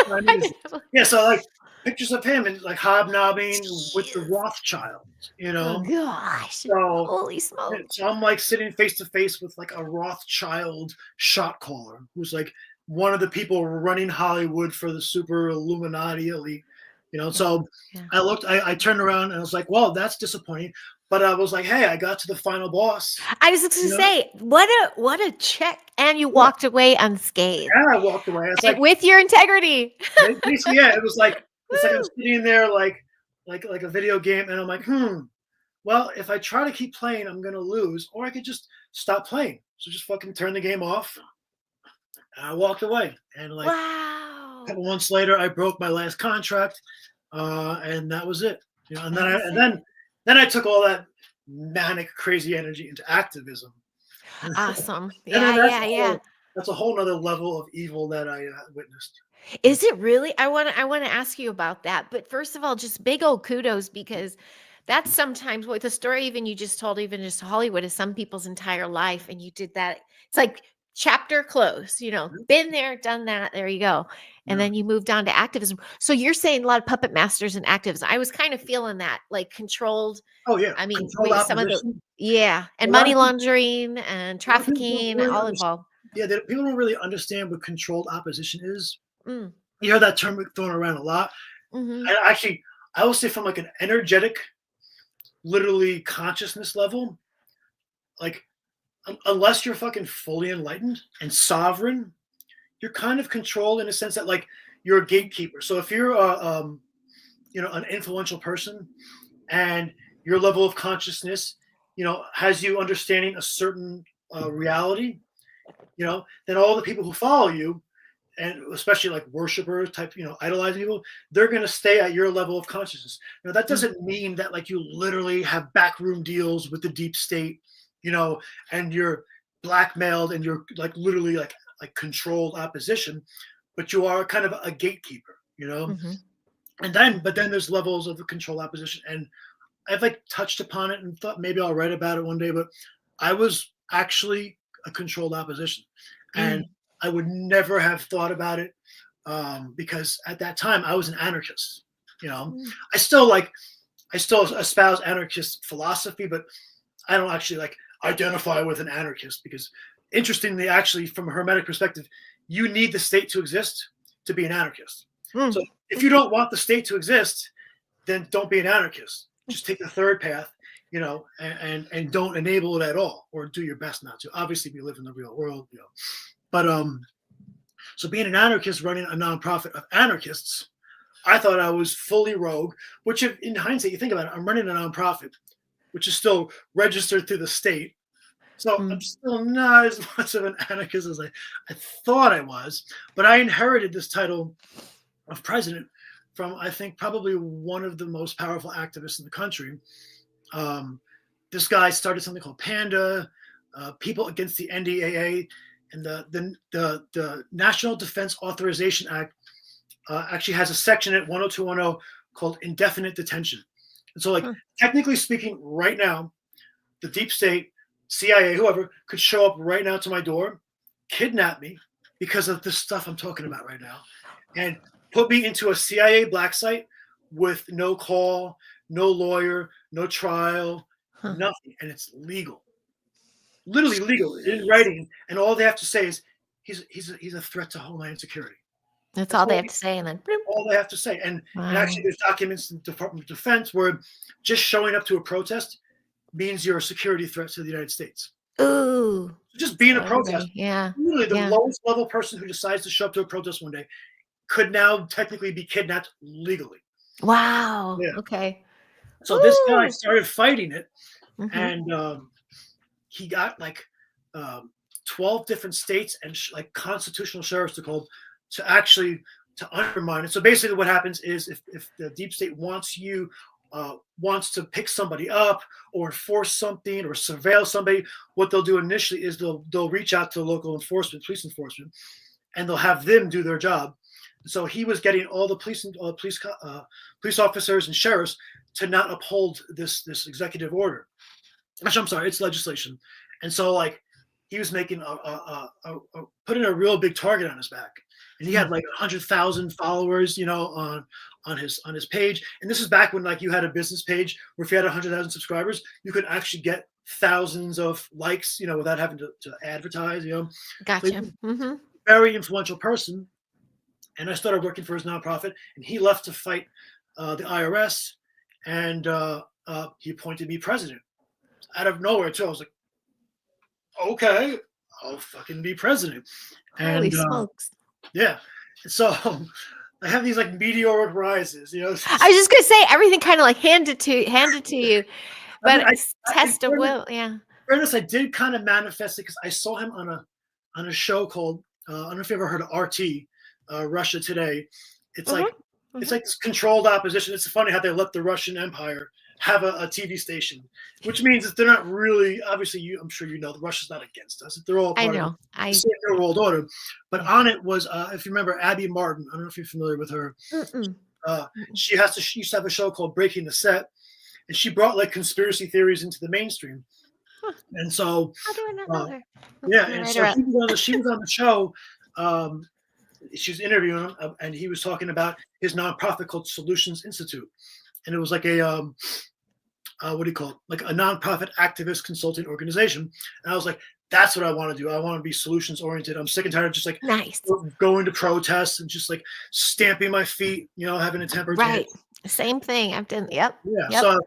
Prime I Minister. know. Yeah, so like pictures of him and like hobnobbing with the Jeez. Rothschilds, Oh gosh. So Holy yeah, smokes. so I'm like sitting face to face with like a Rothschild shot caller who's like one of the people running Hollywood for the super Illuminati elite. Yeah. So Yeah. I turned around and I was like, well, that's disappointing. But I was like, hey, I got to the final boss. I was just You gonna know, say, what a check. And you yeah. walked away unscathed. And I walked away. It's And like with your integrity. basically, yeah, it was like it's like I'm Woo! sitting there like a video game, and I'm like, well, if I try to keep playing, I'm gonna lose, or I could just stop playing. So just fucking turn the game off. And I walked away, and like couple months later, I broke my last contract, and that was it. And then That's then I took all that manic, crazy energy into activism. awesome. And then Yeah, yeah, yeah. that's a whole nother level of evil that I witnessed. Is it really? I want to ask you about that. But first of all, just big old kudos, because that's sometimes what the story even you just told, even just Hollywood, is some people's entire life. And you did that. It's like chapter closed, been there, done that. There you go. And Yeah. then you moved on to activism. So you're saying a lot of puppet masters and activism. I was kind of feeling that, like controlled. Oh yeah, I mean, controlled some of the, opposition. yeah, A and lot money of people, laundering and a lot of people don't trafficking, really all understand. involved. Yeah, people don't really understand what controlled opposition is. Mm, You hear that term thrown around a lot. hmm And actually, I will say from like an energetic, literally consciousness level, like unless you're fucking fully enlightened and sovereign, you're kind of controlled in a sense that like you're a gatekeeper. So if you're an influential person and your level of consciousness, has you understanding a certain reality, then all the people who follow you, and especially like worshipers type, idolizing people, they're going to stay at your level of consciousness. Now, that doesn't mean that like you literally have backroom deals with the deep state, and you're blackmailed and you're like literally like controlled opposition, but you are kind of a gatekeeper, hmm but then there's levels of the control opposition, and I've like touched upon it and thought maybe I'll write about it one day, but I was actually a controlled opposition, and mm I would never have thought about it, because at that time I was an anarchist. mm. I still espouse anarchist philosophy, but I don't actually like identify with an anarchist because, interestingly, actually, from a hermetic perspective, you need the state to exist to be an anarchist. So Mm. if you don't want the state to exist, then don't be an anarchist. Just take the third path, and don't enable it at all, or do your best not to. Obviously, we live in the real world, But so being an anarchist, running a nonprofit of anarchists, I thought I was fully rogue. Which, if, in hindsight, you think about it, I'm running a nonprofit, which is still registered through the state. So I'm Mm. still not as much of an anarchist as I thought I was. But I inherited this title of president from, I think, probably one of the most powerful activists in the country. This guy started something called Panda, People Against the NDAA, and the National Defense Authorization Act actually has a section at 10210 called indefinite detention. And so, like, Huh. technically speaking, right now, the deep state, CIA, whoever, could show up right now to my door, kidnap me because of the stuff I'm talking about right now, and put me into a CIA black site with no call, no lawyer, no trial, Huh. nothing. And it's legal. Literally legal in Jeez. writing. And all they have to say is he's a threat to Homeland Security. That's That's all they have to say, and then bloop. all they have to say. And actually Wow. there's documents in the Department of Defense where just showing up to a protest means you're a security threat to the United States. Ooh. Just being So a protester. everybody, yeah, Literally the yeah. lowest level person who decides to show up to a protest one day could now technically be kidnapped legally. Wow. Yeah. Okay. So this guy Ooh. started fighting it, Mhm. and he got like 12 different states and like constitutional sheriffs to actually to undermine it. So basically, what happens is if the deep state wants to pick somebody up or enforce something or surveil somebody, what they'll do initially is they'll reach out to local enforcement, police enforcement, and they'll have them do their job. So he was getting all the police officers and sheriffs to not uphold this executive order. Actually, I'm sorry, it's legislation. And so like he was making putting a real big target on his back, and he had like 100,000 followers, on his page. And this is back when like you had a business page where if you had 100,000 subscribers, you could actually get thousands of likes, without having to advertise. So he Gotcha. was Mhm. a very influential person. And I started working for his nonprofit, and he left to fight the IRS, and he appointed me president out of nowhere too. I was like, okay, I'll fucking be president. Holy And smokes. yeah, so I have these like meteoric rises. I was just gonna say everything kind of like handed to you, I mean, but it's in test of will. Yeah. fairness, I did kind of manifest it because I saw him on a show called I don't know if you ever heard of RT, Russia Today. It's Mhm, like it's mhm. like this controlled opposition. It's funny how they let the Russian Empire have a TV station, which means that they're not really obviously. I'm sure you know, Russia's not against us. They're all I part of know. the same New world order. But on it was, if you remember, Abby Martin. I don't know if you're familiar with her. Mm-mm. Mm-mm. She used to have a show called Breaking the Set, and she brought like conspiracy theories into the mainstream. Huh, And so, how do I not know uh, her? yeah, I'm gonna and write her so up. she was on the show. Um, she was interviewing him, and he was talking about his nonprofit called Solutions Institute, and it was like a what do you call it? Like a nonprofit activist consulting organization. And I was like, that's what I want to do. I want to be solutions oriented. I'm sick and tired of just like Nice. going to protests and just like stamping my feet, having a temper tantrum. Right. Same thing. I've done. Yep. Yeah. Yep.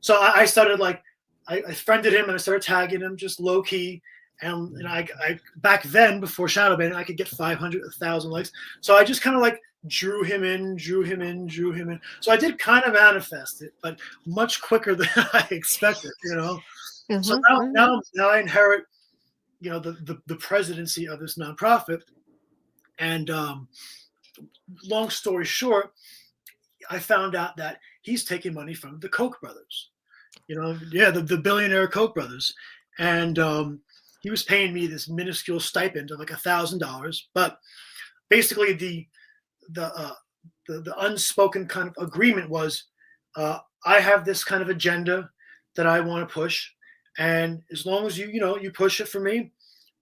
So I started like I friended him and I started tagging him just low key. And I back then before shadow banning, I could get 500, 1,000 likes. So I just kind of like drew him in. So I did kind of manifest it, but much quicker than I expected. So Mhm, now mhm. now I inherit the presidency of this nonprofit. And long story short, I found out that he's taking money from the Koch brothers. The billionaire Koch brothers, and he was paying me this minuscule stipend of like $1,000. But basically, the uh, the unspoken kind of agreement was, I have this kind of agenda that I want to push, and as long as you push it for me,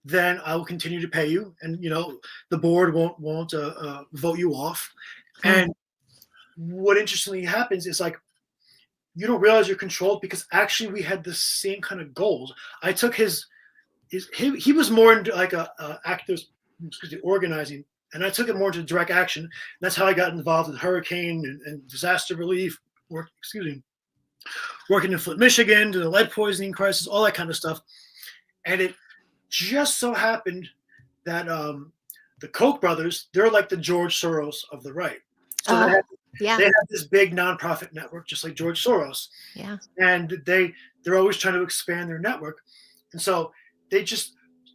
then I will continue to pay you, and the board won't vote you off. Hmm. And what interestingly happens is like you don't realize you're controlled because actually we had the same kind of goals. I took he was more into like a active, organizing, and I took it more into direct action. And that's how I got involved in hurricane and disaster relief work. Working in Flint, Michigan, to the lead poisoning crisis, all that kind of stuff. And it just so happened that the Koch brothers, they're like the George Soros of the right. So Uh, yeah. they have this big nonprofit network, just like George Soros, Yeah. and they're always trying to expand their network. And so they just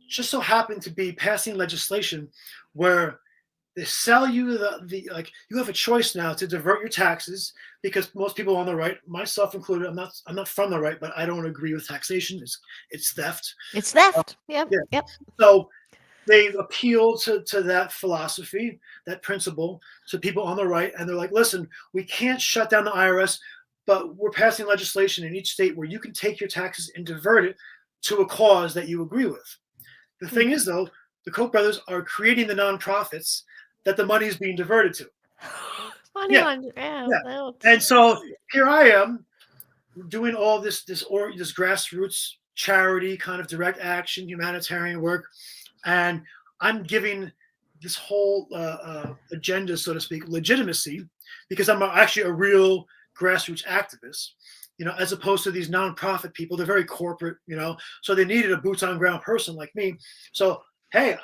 so happen to be passing legislation where they sell you the like you have a choice now to divert your taxes, because most people on the right, myself included, I'm not from the right, but I don't agree with taxation. It's theft. It's theft. Yep. Yeah. Yep. So they appeal to that philosophy, that principle, to people on the right, and they're like, listen, we can't shut down the IRS, but we're passing legislation in each state where you can take your taxes and divert it to a cause that you agree with. The thing is, though, the Koch brothers are creating the nonprofits that the money is being diverted to. Money Yeah, laundering. Yeah. yeah. No. And so here I am doing all this grassroots charity kind of direct action humanitarian work, and I'm giving this whole agenda, so to speak, legitimacy, because I'm actually a real grassroots activist. As opposed to these nonprofit people, they're very corporate. So they needed a boots on ground person like me. So hey,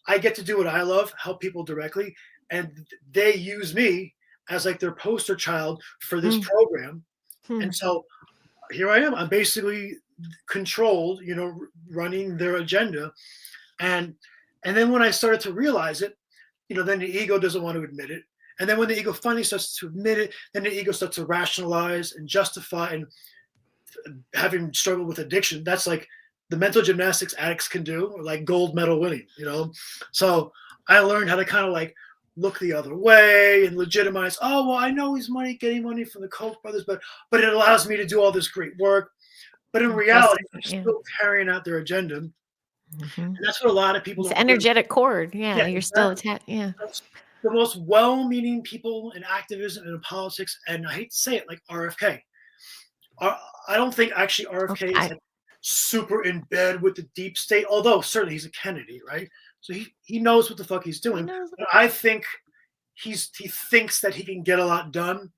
I get to do what I love, help people directly, and they use me as like their poster child for this program. And so here I am. I'm basically controlled, running their agenda. And then when I started to realize it, then the ego doesn't want to admit it. And then when the ego finally starts to admit it, then the ego starts to rationalize and justify. And having struggled with addiction, that's like the mental gymnastics addicts can do, or like gold medal winning, So I learned how to kind of like look the other way and legitimize, oh, well, I know he's getting money from the Koch brothers, but it allows me to do all this great work. But in reality, they're still carrying out their agenda. And that's what a lot of people It's don't energetic cord. Yeah. Yeah, You're still exactly. attached. Yeah. That's the most well-meaning people in activism and in politics, and I hate to say it, like RFK. I don't think actually RFK is like super in bed with the deep state, although certainly he's a Kennedy, right? So he knows what the fuck he's doing. But I think he thinks that he can get a lot done,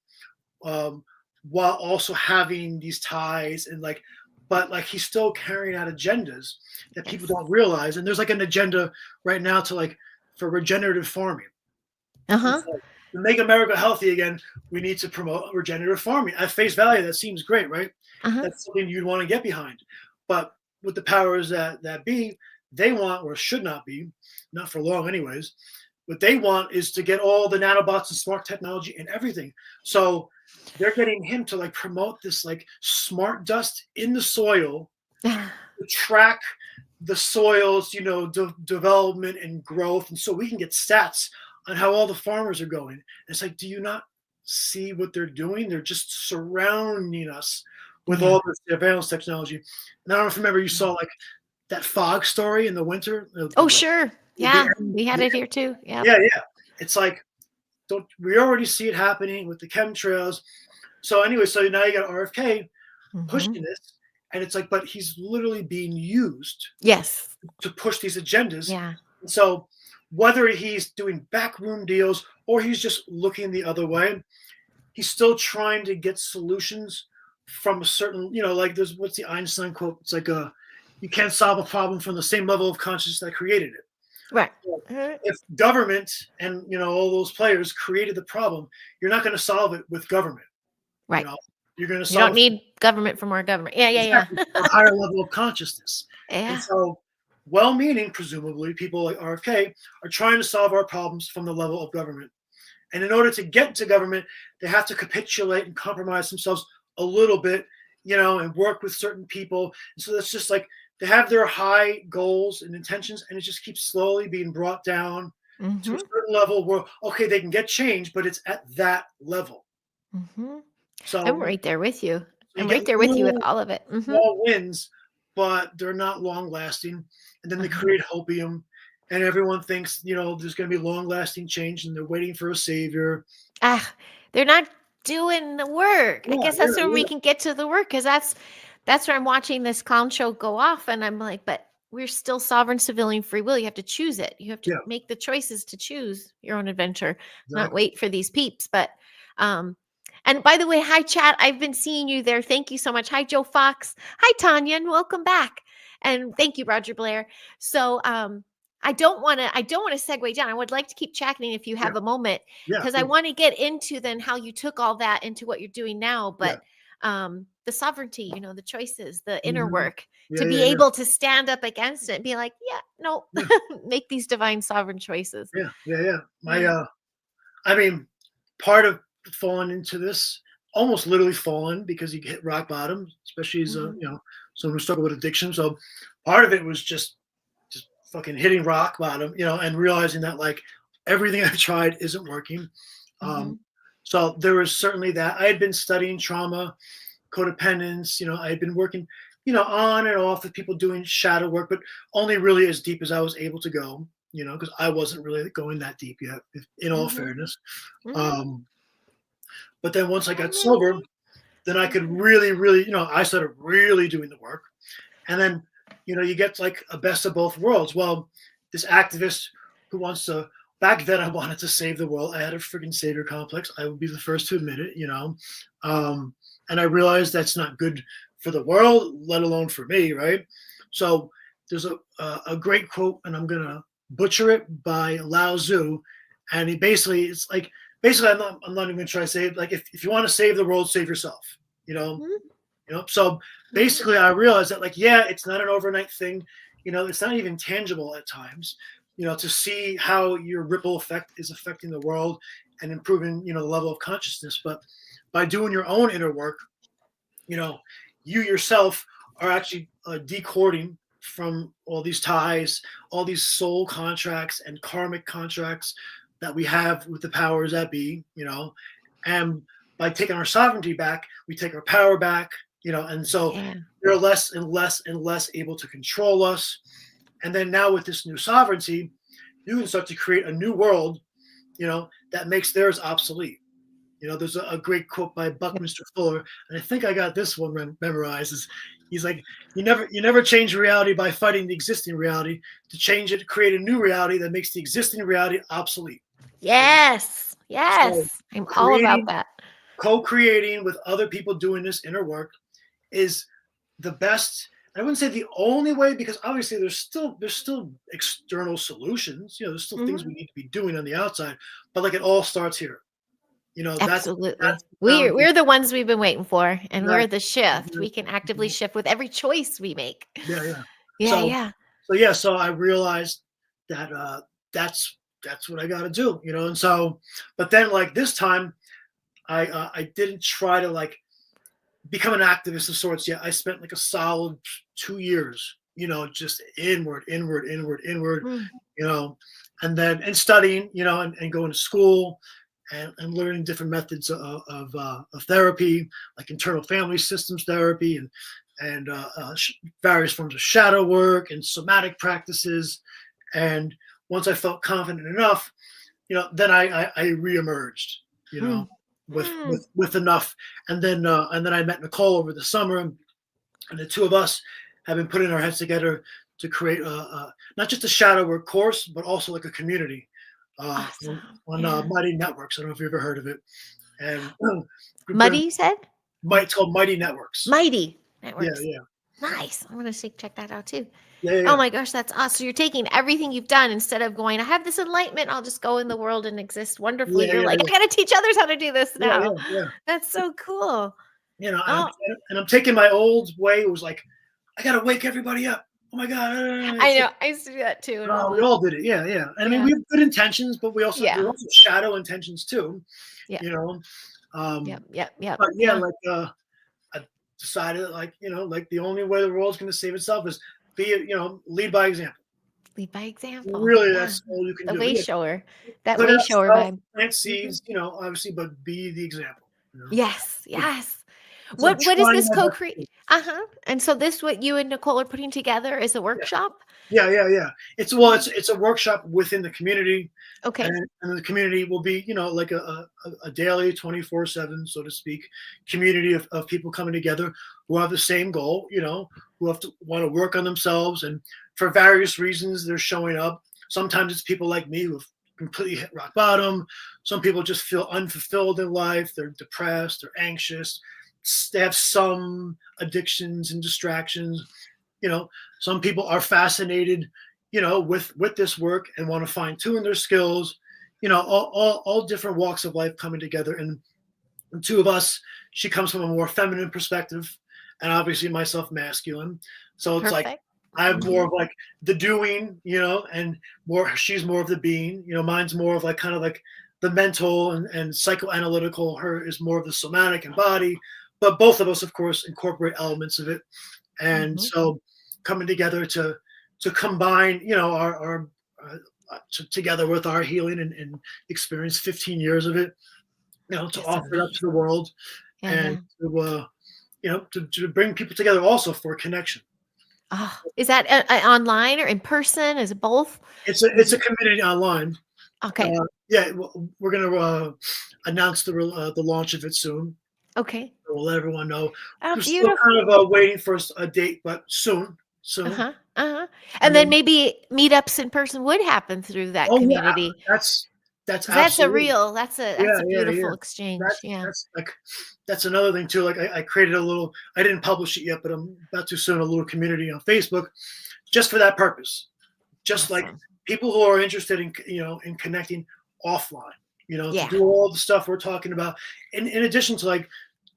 while also having these ties and like, but like he's still carrying out agendas that people don't realize. And there's like an agenda right now for regenerative farming. Uh-huh. So, to make America healthy again, we need to promote regenerative farming. At face value, that seems great, right? Uh-huh. That's something you'd want to get behind. But with the powers that be, they want, or should not be, not for long anyways, what they want is to get all the nanobots and smart technology and everything. So they're getting him to like promote this like smart dust in the soil to track the soil's, development and growth, and so we can get stats on how all the farmers are going. And it's like, do you not see what they're doing? They're just surrounding us with all this surveillance technology. And I don't know if you remember, you saw like that fog story in the winter. Oh, sure. Yeah, end, we had it here too. Yeah. Yeah. It's like, we already see it happening with the chemtrails. So anyway, so now you got RFK pushing this, and it's like, but he's literally being used to push these agendas. Yeah. So whether he's doing backroom deals or he's just looking the other way, he's still trying to get solutions from a certain, like there's, what's the Einstein quote? It's like you can't solve a problem from the same level of consciousness that created it. Right. So if government and all those players created the problem, you're not going to solve it with government. Right. You're going to solve. You don't need government for more government. Yeah. Exactly, a higher level of consciousness. Yeah. And so, well-meaning, presumably, people like RFK are trying to solve our problems from the level of government. And in order to get to government, they have to capitulate and compromise themselves a little bit, and work with certain people. And so that's just like, they have their high goals and intentions, and it just keeps slowly being brought down to a certain level where, okay, they can get change, but it's at that level. So I'm right there with you. I'm right there with you with all of it. Small wins, but they're not long lasting. And then they create hopium, and everyone thinks, there's going to be long lasting change, and they're waiting for a savior. They're not doing the work. I guess that's where we can get to the work, because that's where I'm watching this clown show go off, and I'm like, but we're still sovereign civilian free will. You have to choose it. You have to make the choices to choose your own adventure, not wait for these peeps. But and by the way, hi chat, I've been seeing you there. Thank you so much. Hi Joe Fox. Hi Tanya, and welcome back. And thank you, Roger Blair. So I don't want to segue down. I would like to keep chatting if you have a moment, because I want to get into then how you took all that into what you're doing now. But the sovereignty, the choices, the inner work, to be able to stand up against it and be like, make these divine sovereign choices. I mean, part of falling into this, almost literally fallen, because you hit rock bottom, especially as someone who struggled with addiction. So part of it was just fucking hitting rock bottom, and realizing that like everything I've tried isn't working. So there was certainly that. I had been studying trauma, codependence, I had been working, on and off with people doing shadow work, but only really as deep as I was able to go, because I wasn't really going that deep yet, in all fairness. But then once I got sober, then I could really, really, I started really doing the work. And then, you get like a best of both worlds. Well, this activist who wants to, back then I wanted to save the world. I had a freaking savior complex. I would be the first to admit it, and I realized that's not good for the world, let alone for me, right? So there's a great quote, and I'm going to butcher it, by Lao Tzu. And he basically, I'm not even going to try to say it. Like, if you want to save the world, save yourself, So basically I realized that, like, it's not an overnight thing. It's not even tangible at times, to see how your ripple effect is affecting the world and improving, the level of consciousness. But by doing your own inner work, you yourself are actually decording from all these ties, all these soul contracts and karmic contracts that we have with the powers that be, and by taking our sovereignty back, we take our power back, and so they're less and less and less able to control us. And then now with this new sovereignty, you can start to create a new world, that makes theirs obsolete. There's a great quote by Buckminster Fuller, and I think I got this one memorized. He's like, you never change reality by fighting the existing reality. To change it, create a new reality that makes the existing reality obsolete. Yes. So I'm all about that. Co-creating with other people doing this inner work is the best. I wouldn't say the only way, because obviously there's still external solutions. There's still things we need to be doing on the outside, but like, it all starts here. Absolutely. We're the ones we've been waiting for, and we're the shift. We can actively shift with every choice we make. So I realized that that's that's what I got to do, And so, but then like this time, I didn't try to like become an activist of sorts yet. I spent like a solid 2 years, just inward, inward, inward, inward, Mm. you know, and studying, and going to school and learning different methods of therapy, like internal family systems therapy and various forms of shadow work and somatic practices. And once I felt confident enough, then I reemerged, you know, Mm. with Mm. with enough, and then I met Nicole over the summer, and the two of us have been putting our heads together to create not just a shadow work course, but also like a community on, Awesome. Yeah. Mighty Networks. I don't know if you've ever heard of it, and Muddy, you said? it's called Mighty Networks. Mighty Yeah, Networks. yeah, Nice. I'm gonna check that out too. yeah, yeah, Oh yeah, my gosh, that's awesome. So you're taking everything you've done instead of going, I have this enlightenment, I'll just go in the world and exist wonderfully. yeah, You're yeah, like, I gotta teach others how to do this yeah, yeah, now. yeah. That's so cool. And Oh, I'm taking my old way. It was like I gotta wake everybody up. Oh my god! I It's like, know. I used to do that too. And all well, we the all did it. Yeah, yeah. And I mean, yeah. we have good intentions, but Yeah. there's also shadow intentions too. Yeah. You know, um, Yep. Yep. Yep. but yeah, Yeah. like I decided, like like the only way the world's going to save itself is lead by example. Lead by example. Really, Yeah. that's all you can The do. Yeah, wayshower. That put out wayshower stuff, vibe. plant Hmm. seeds, obviously, but be the example. Yes. So, Yes. so I'm What is trying this my best. co-create? Uh-huh. And so this what you and Nicole are putting together is a Yeah, workshop? yeah, yeah, yeah. It's a workshop within the community, Okay. and the community will be like a daily 24/7, so to speak, community of people coming together who have the same goal, who have to want to work on themselves, and for various reasons they're showing up. Sometimes it's people like me who've completely hit rock bottom. Some people just feel unfulfilled in life. They're depressed, they're anxious, they have some addictions and distractions. you know some people are fascinated with this work and want to fine tune their skills. All different walks of life coming together. And the two of us, she comes from a more feminine perspective, and obviously myself masculine. So it's like Perfect. I have more Mhm. of like the doing, and she's more of the being. Mine's more of like kind of like the mental and psychoanalytical. Her is more of the somatic and body. But both of us, of course, incorporate elements of it. And Mhm. so coming together to combine, together with our healing and experience 15 years of it, to That's offer it up to the amazing. world, Yeah, and yeah. to bring people together also for a connection. Oh, is that online or in person? Is it both? It's a community online. Okay. Yeah, we're gonna announce the launch of it soon. Okay. So we'll let everyone know. Oh, We're still kind of beautiful. waiting for a date, but soon, soon. Uh-huh. Uh-huh. And And then then, maybe meetups in person would happen through that oh yeah, community. that's 'Cause that's a absolutely. real Yeah, that's a yeah, yeah. beautiful exchange. Yeah. That's another thing too. Like I created a little. I didn't publish it yet, but I'm about to soon, a little community on Facebook, just for that purpose. Just like Awesome. people who are interested in connecting offline. To Yeah. do all the stuff we're talking about. In addition to like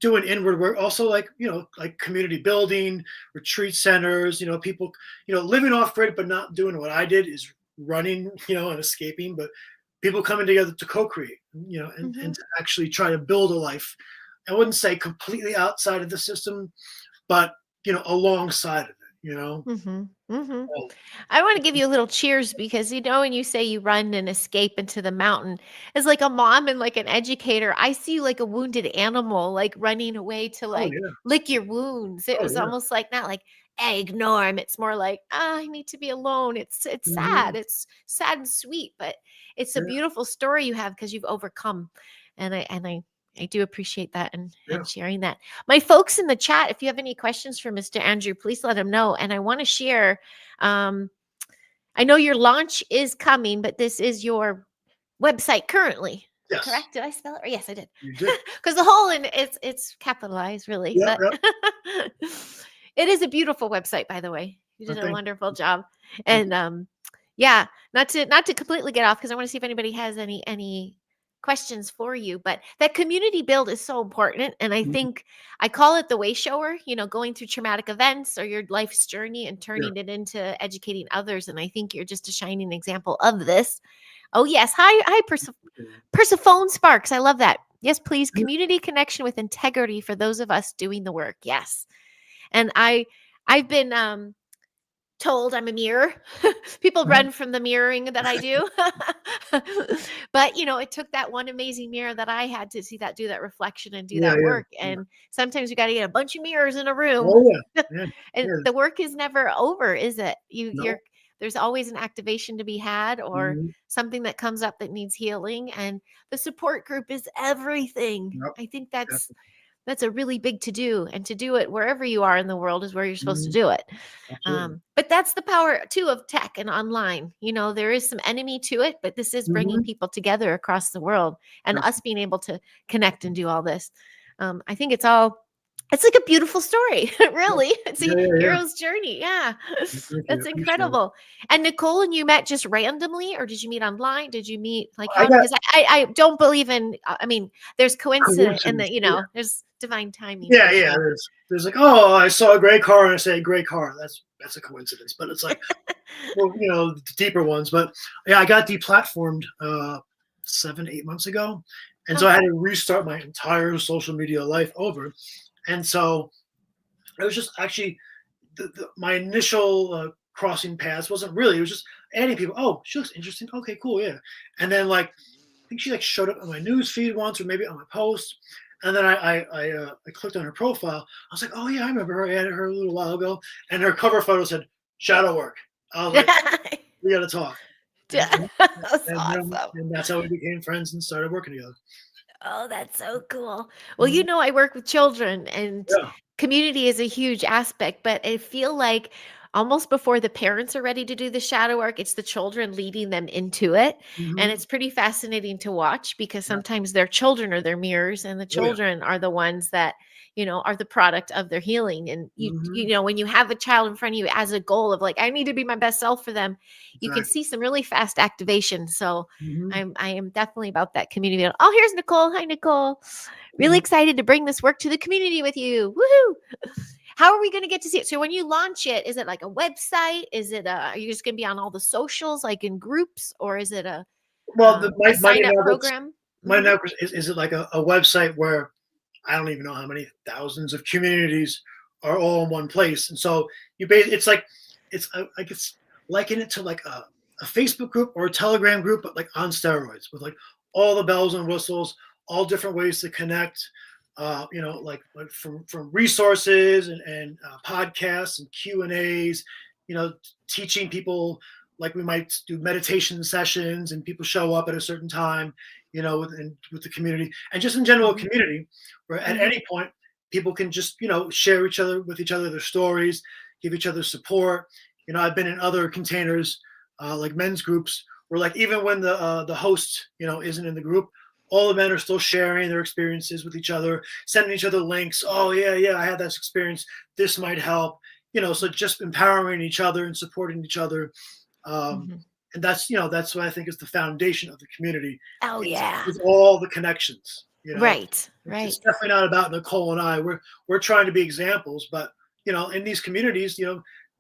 doing inward work, also like like community building, retreat centers. People living off grid, but not doing what I did is running. And escaping, but people coming together to co-create, and Mhm. to actually try to build a life. I wouldn't say completely outside of the system, but alongside of it. Mhm. Mhm. So, I want to give you a little cheers because when you say you run and escape into the mountain, as like a mom and like an educator, I see you like a wounded animal, like running away to oh like yeah, lick your wounds. It oh was yeah. almost like not like hey, ignore him. It's more like I need to be alone. It's sad. Mhm. It's sad and sweet, but it's a Yeah, beautiful story you have because you've overcome, and I do appreciate that yeah. and sharing that. My folks in the chat, if you have any questions for Mr. Andrew, please let him know. And I want to share. Um, I know your launch is coming, but this is your website currently, Yes, correct? Did I spell it right? Yes, I did. you did. Because the whole in it's capitalized really, Yep, but yep. it is a beautiful website, by the way. You I did a think. wonderful job. Thank And you. yeah, not to completely get off because I want to see if anybody has any questions for you, but that community build is so important. And I Mhm. think I call it the way shower, going through traumatic events or your life's journey and Yeah, turning it into educating others. And I think you're just a shining example of this. Oh, yes. Hi, Persephone Sparks. I love that. Yes, please. Community connection with integrity for those of us doing the work. Yes. And I've been told I'm a mirror. People run from the mirroring that I do. But it took that one amazing mirror that I had to see that, do that reflection and do Yeah, that yeah, work. yeah. And sometimes you got to get a bunch of mirrors in a room. Oh yeah, yeah, And yeah. the work is never over, is it? No. There's always an activation to be had, or Mhm. something that comes up that needs healing. And the support group is everything. Yep, I think that's definitely. that's a really big to do, and to do it wherever you are in the world is where you're supposed to Mhm. do it. Absolutely. But that's the power too of tech and online. There is some enemy to it, but this is bringing Mhm. people together across the world, and Yep. us being able to connect and do all this. I think it's like a beautiful story. Yep. Really. It's Yeah, a yeah, yeah. hero's journey. Yeah. Thank you. I That's appreciate it. incredible. And Nicole and you met just randomly, or did you meet online? Did you meet like I how? got Because I don't believe in, I mean, there's coincidence and coincidence. that, Yeah. there's divine timing Yeah, for yeah. sure. There's like, oh, I saw a gray car and I say gray car. That's a coincidence. But it's like, well, the deeper ones. But yeah, I got deplatformed 7, 8 months ago, and so Huh. I had to restart my entire social media life over. And so it was just actually my initial crossing paths wasn't really. It was just adding people. Oh, she looks interesting. Okay, cool, yeah. And then like I think she like showed up on my news feed once, or maybe on my post. And then I clicked on her profile. I was like, oh yeah, I remember her. I added her a little while ago, and her cover photo said shadow work. I was like, we got to talk. And, That's and, awesome. and that's how we became friends and started working together. Oh, that's so cool. Well, Mhm. I work with children, and Yeah. community is a huge aspect, but I feel like almost before the parents are ready to do the shadow work, it's the children leading them into it. And Hmm. it's pretty fascinating to watch, because Yeah. sometimes their children are their mirrors, and the Oh yeah. children are the ones that, are the product of their healing. And Hmm. when you have a child in front of you as a goal of like, I need to be my best self for them, you can Exactly. see some really fast activation. So Hmm. I am definitely about that community. Oh, here's Nicole. Hi, Nicole. Really Hmm. excited to bring this work to the community with you. Woohoo! How are we going to get to see it? So when you launch it, is it like a website? Are you just going to be on all the socials, like in groups, or is it Well, a sign up program? my Mhm. network is it like a website where I don't even know how many thousands of communities are all in one place, and so it's like like it's liken it to like a Facebook group or a Telegram group, but like on steroids with like all the bells and whistles, all different ways to connect. Like from resources and podcasts and Q&As, teaching people, like we might do meditation sessions and people show up at a certain time, with the community and just in general Mhm. community, where at Mhm. any point people can just share with each other their stories, give each other support. I've been in other containers, like men's groups, where like even when the host isn't in the group, all the men are still sharing their experiences with each other, sending each other links. Oh yeah, I had this experience, this might help. So just empowering each other and supporting each other. um, Mhm. and that's what I think is the foundation of the community, Oh yeah. is all the connections. Right. It's Right. definitely not about Nicole and I. We're trying to be examples, but in these communities,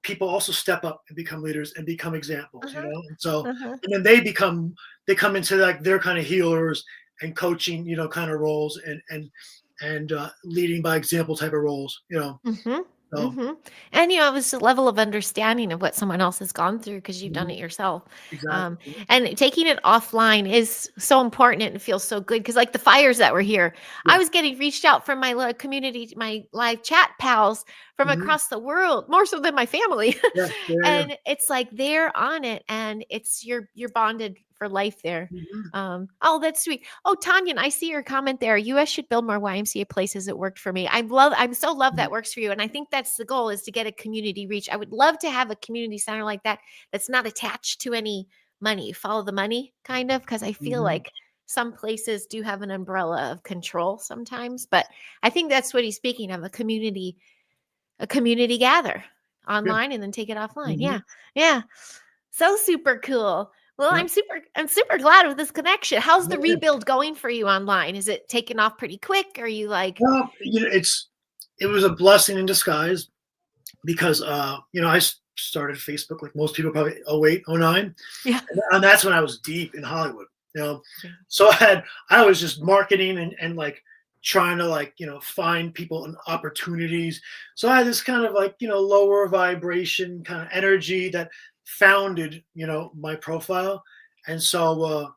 people also step up and become leaders and become examples. Uh-huh. And so Uh-huh. and then they come into like their kind of healers and coaching, kind of roles, and leading by example type of roles. Mhm. So Mhm. And you have this level of understanding of what someone else has gone through because you've done mhm, it yourself. exactly. Um, and taking it offline is so important, and it feels so good, because like the fires that were here, I Yeah. was getting reached out from my community, my live chat pals from Hmm. across the world, more so than my family. Yeah. Yeah. Yeah. And it's like they're on it, and it's you're bonded for life there. Hmm. Oh, that's sweet. Oh, Tanya, I see your comment there. US should build more YMCA places. It worked for me. I'm so love that works for you. And I think that's the goal, is to get a community reach. I would love to have a community center like that that's not attached to any money. Follow the money, kind of, because I feel Hmm. like some places do have an umbrella of control sometimes. But I think that's what he's speaking of, a community gather Yeah. online and then take it offline. Hmm. Yeah. Yeah. So super cool. Well, Yeah. I'm super glad with this connection. How's the Yeah. rebuild going for you online? Is it taking off pretty quick? Are you like, Well, it was a blessing in disguise because started Facebook like most people, probably 08, 09. Yeah. And that's when I was deep in Hollywood, you know. Okay. So I was just marketing and like trying to like, you know, find people and opportunities. So I had this kind of like, you know, lower vibration kind of energy that founded, you know, my profile. And so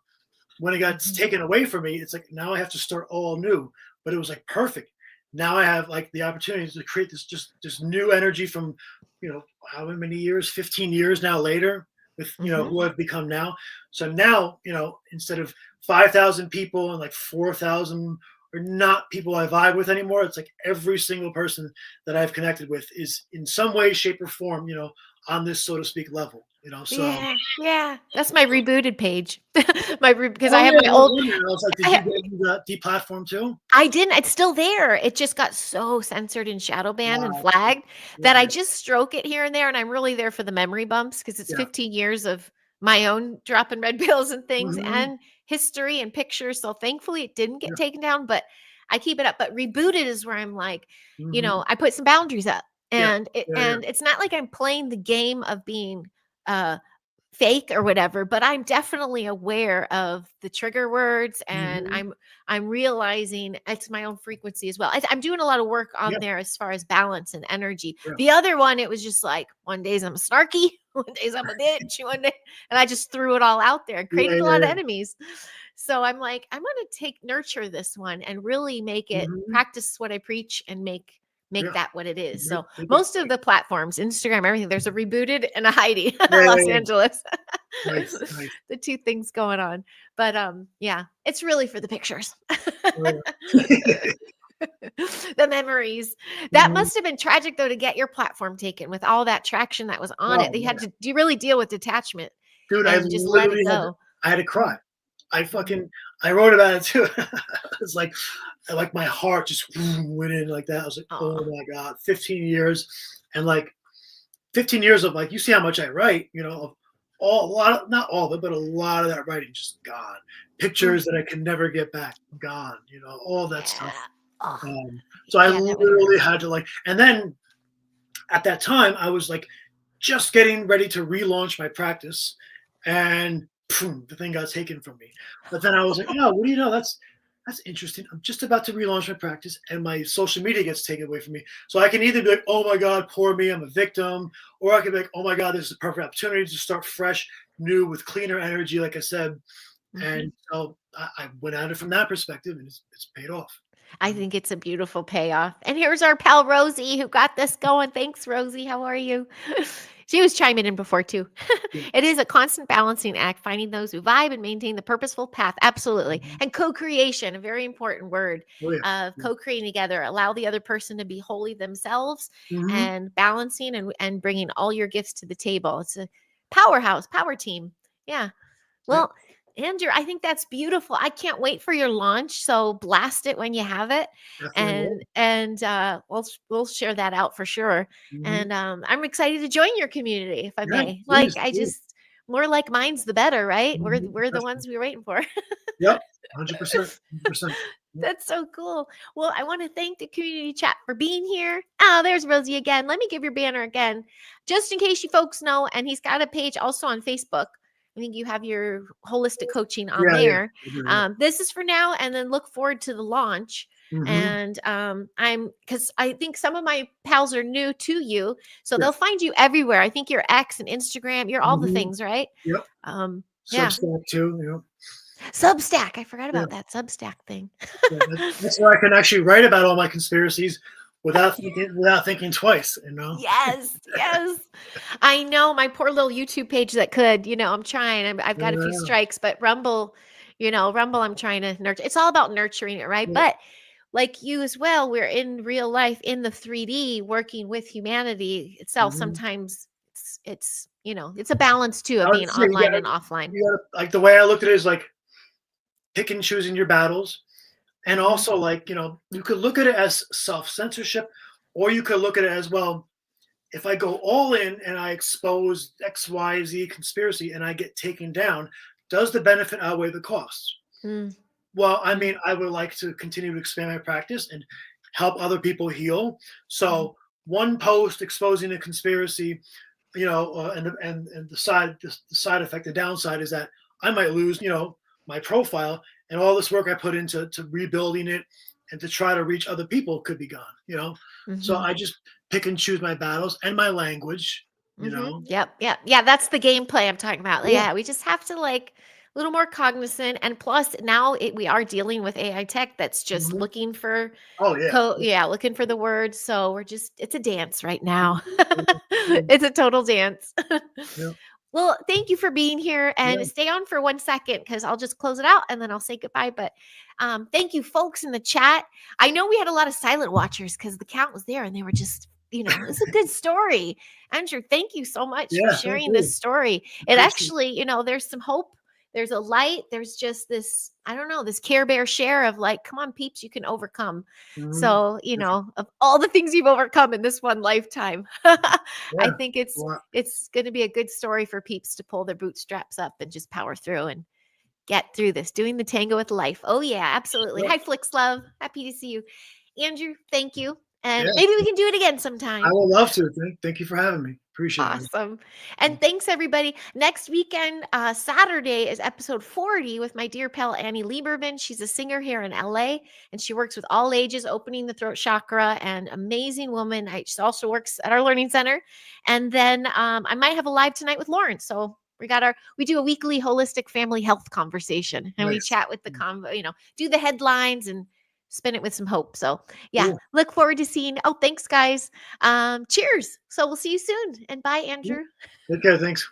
when it got Mhm. taken away from me, it's like now I have to start all new. But it was like perfect. Now I have like the opportunity to create this new energy from, you know, how many years, 15 years now later, with, you know, Mhm. who I've become now. So now, you know, instead of 5,000 people and like 4,000 are not people I vibe with anymore, it's like every single person that I've connected with is in some way, shape, or form, you know, on this, so to speak, level, you know. So Yeah, yeah. That's my rebooted page. Because oh I have yeah, my I was old wondering. I was like, did I you get that deplatform too? I didn't. It's still there. It just got so censored and shadow banned and Wow. flagged Yeah, that I yeah, just stroke it here and there, and I'm really there for the memory bumps because it's yeah. 15 years of my own dropping red pills and things Mhm. and history and pictures. So thankfully it didn't get Yeah. taken down, but I keep it up. But rebooted is where I'm like, Mhm. I put some boundaries up. Yeah. And Yeah, yeah. and it's not like I'm playing the game of being uh fake or whatever, but I'm definitely aware of the trigger words, and Mhm. I'm realizing it's my own frequency as well. I'm doing a lot of work on Yeah, there as far as balance and energy. yeah. The other one, it was just like one days I'm snarky, one days I'm a bitch, one day, and I just threw it all out there and Yeah, created a yeah, lot of yeah. enemies. So I'm like, I'm going to nurture this one and really make it Mhm. practice what I preach and make Yeah. that what it is. Make So make it most of the platforms, Instagram, everything, there's a rebooted and a Heidi, yeah, yeah, Los yeah. Angeles. Nice, nice. The two things going on. But yeah, it's really for the pictures. Oh, yeah. The memories. That Mhm. must have been tragic though to get your platform taken with all that traction that was on it. Oh, They had yeah. to do you really deal with detachment Dude, and just let it go. I had to cry. Mhm, I mhm. fucking I wrote about it too. It's like my heart just went in like that. I was like, "Oh Aw. my god, 15 years." And like 15 years of like you see how much I write, you know, of all a lot of, not all of it, but a lot of that writing just gone. Pictures that Mhm. I can never get back, gone, you know, all that stuff. Yeah. Oh, So I yeah, that would hurt. literally had to like, and then at that time I was like just getting ready to relaunch my practice, and boom, the thing got taken from me. But then I was like, oh, what do you know? That's interesting. I'm just about to relaunch my practice, and my social media gets taken away from me. So I can either be like, oh my god, poor me, I'm a victim, or I can be like, oh my god, this is a perfect opportunity to start fresh, new, with cleaner energy, like I said. Mhm. And so I went at it from that perspective, and it's paid off. I think it's a beautiful payoff. And here's our pal Rosie who got this going. Thanks, Rosie. How are you? She was chiming in before too. Yeah. It is a constant balancing act, finding those who vibe and maintain the purposeful path. Absolutely. Mhm. And co-creation, a very important word Oh yeah. of Yeah. co-creating together. Allow the other person to be wholly themselves Mhm. and balancing and bringing all your gifts to the table. It's a powerhouse, power team. Yeah. Yeah. Well, Andrew, I think that's beautiful. I can't wait for your launch. So blast it when you have it, Definitely will. and we'll share that out for sure. Mhm. And I'm excited to join your community if I Yeah. may. Like Please. I Please. just more like mine's the better, right? Mhm. We're the Definitely. ones we're waiting for. Yep. 100%. 100%. Yep. That's so cool. Well, I want to thank the community chat for being here. Oh, there's Rosie again. Let me give your banner again, just in case you folks know. And he's got a page also on Facebook. I think you have your holistic coaching on Yeah, yeah. there. I do, yeah. This is for now, and then look forward to the launch. Mhm. And I'm because I think some of my pals are new to you, so Yeah. they'll find you everywhere. I think you're X and Instagram. You're all the Mhm. things, right? Yep. Yeah. Substack too, you know. Substack. I forgot Yeah, about that Substack thing. yeah. That's where I can actually write about all my conspiracies without thinking twice, you know? Yes, yes. I know my poor little YouTube page that could, I'm trying. I've got a few Yeah, strikes, but Rumble, Rumble, I'm trying to nurture. It's all about nurturing it, right? yeah. But like you as well, we're in real life in the 3D working with humanity itself. Mhm. Sometimes it's a balance too I of would being say online and offline. you gotta like, the way I looked at it is like pick and choosing your battles. And Hmm. also, like, you know, you could look at it as self-censorship, or you could look at it as, well, if I go all in and I expose XYZ conspiracy and I get taken down, does the benefit outweigh the costs? Mm-hmm. Well, I mean, I would like to continue to expand my practice and help other people heal. So one post exposing a conspiracy and the side effect, the downside is that I might lose, my profile, and all this work I put into rebuilding it and to try to reach other people could be gone. So Mhm. I just pick and choose my battles and my language, you Mhm. know. Yep, yep. Yeah, that's the gameplay I'm talking about. Yeah. Yeah, we just have to like a little more cognizant, and plus now we are dealing with AI tech that's just Mhm. looking for Oh yeah. yeah, looking for the words. So we're just it's a dance right now. Mhm. Mhm. It's a total dance. Yeah. Well, thank you for being here, and Yeah. stay on for 1 second because I'll just close it out and then I'll say goodbye. But thank you, folks in the chat. I know we had a lot of silent watchers because the count was there and they were just, it's a good story. Andrew, thank you so much for Yeah. Thank sharing you. this story. It Appreciate it. actually, there's some hope. There's a light. There's just this, I don't know, this Care Bear share of like, come on, peeps, you can overcome. Mhm. So, Definitely. of all the things you've overcome in this one lifetime, I Yeah. think Well, it's going to be a good story for peeps to pull their bootstraps up and just power through and get through this, doing the tango with life. Oh yeah, absolutely. yeah. Hi, Flix Love. Happy to see you. Andrew, thank you. Yeah. And maybe we can do it again I sometime. would love to. Thank you for having me. Appreciate it. Awesome. And thanks everybody. Next weekend, Saturday is episode 40 with my dear pal Annie Lieberman. She's a singer here in LA and she works with all ages, opening the throat chakra, and amazing woman. She also works at our learning center. And then I might have a live tonight with Lawrence. So we do a weekly holistic family health conversation and we Nice. chat with the do the headlines and spin it with some hope. So yeah, Cool. look forward to seeing. Oh, thanks guys. Cheers. So we'll see you soon. And bye, Yeah. Andrew. Take care. Thanks.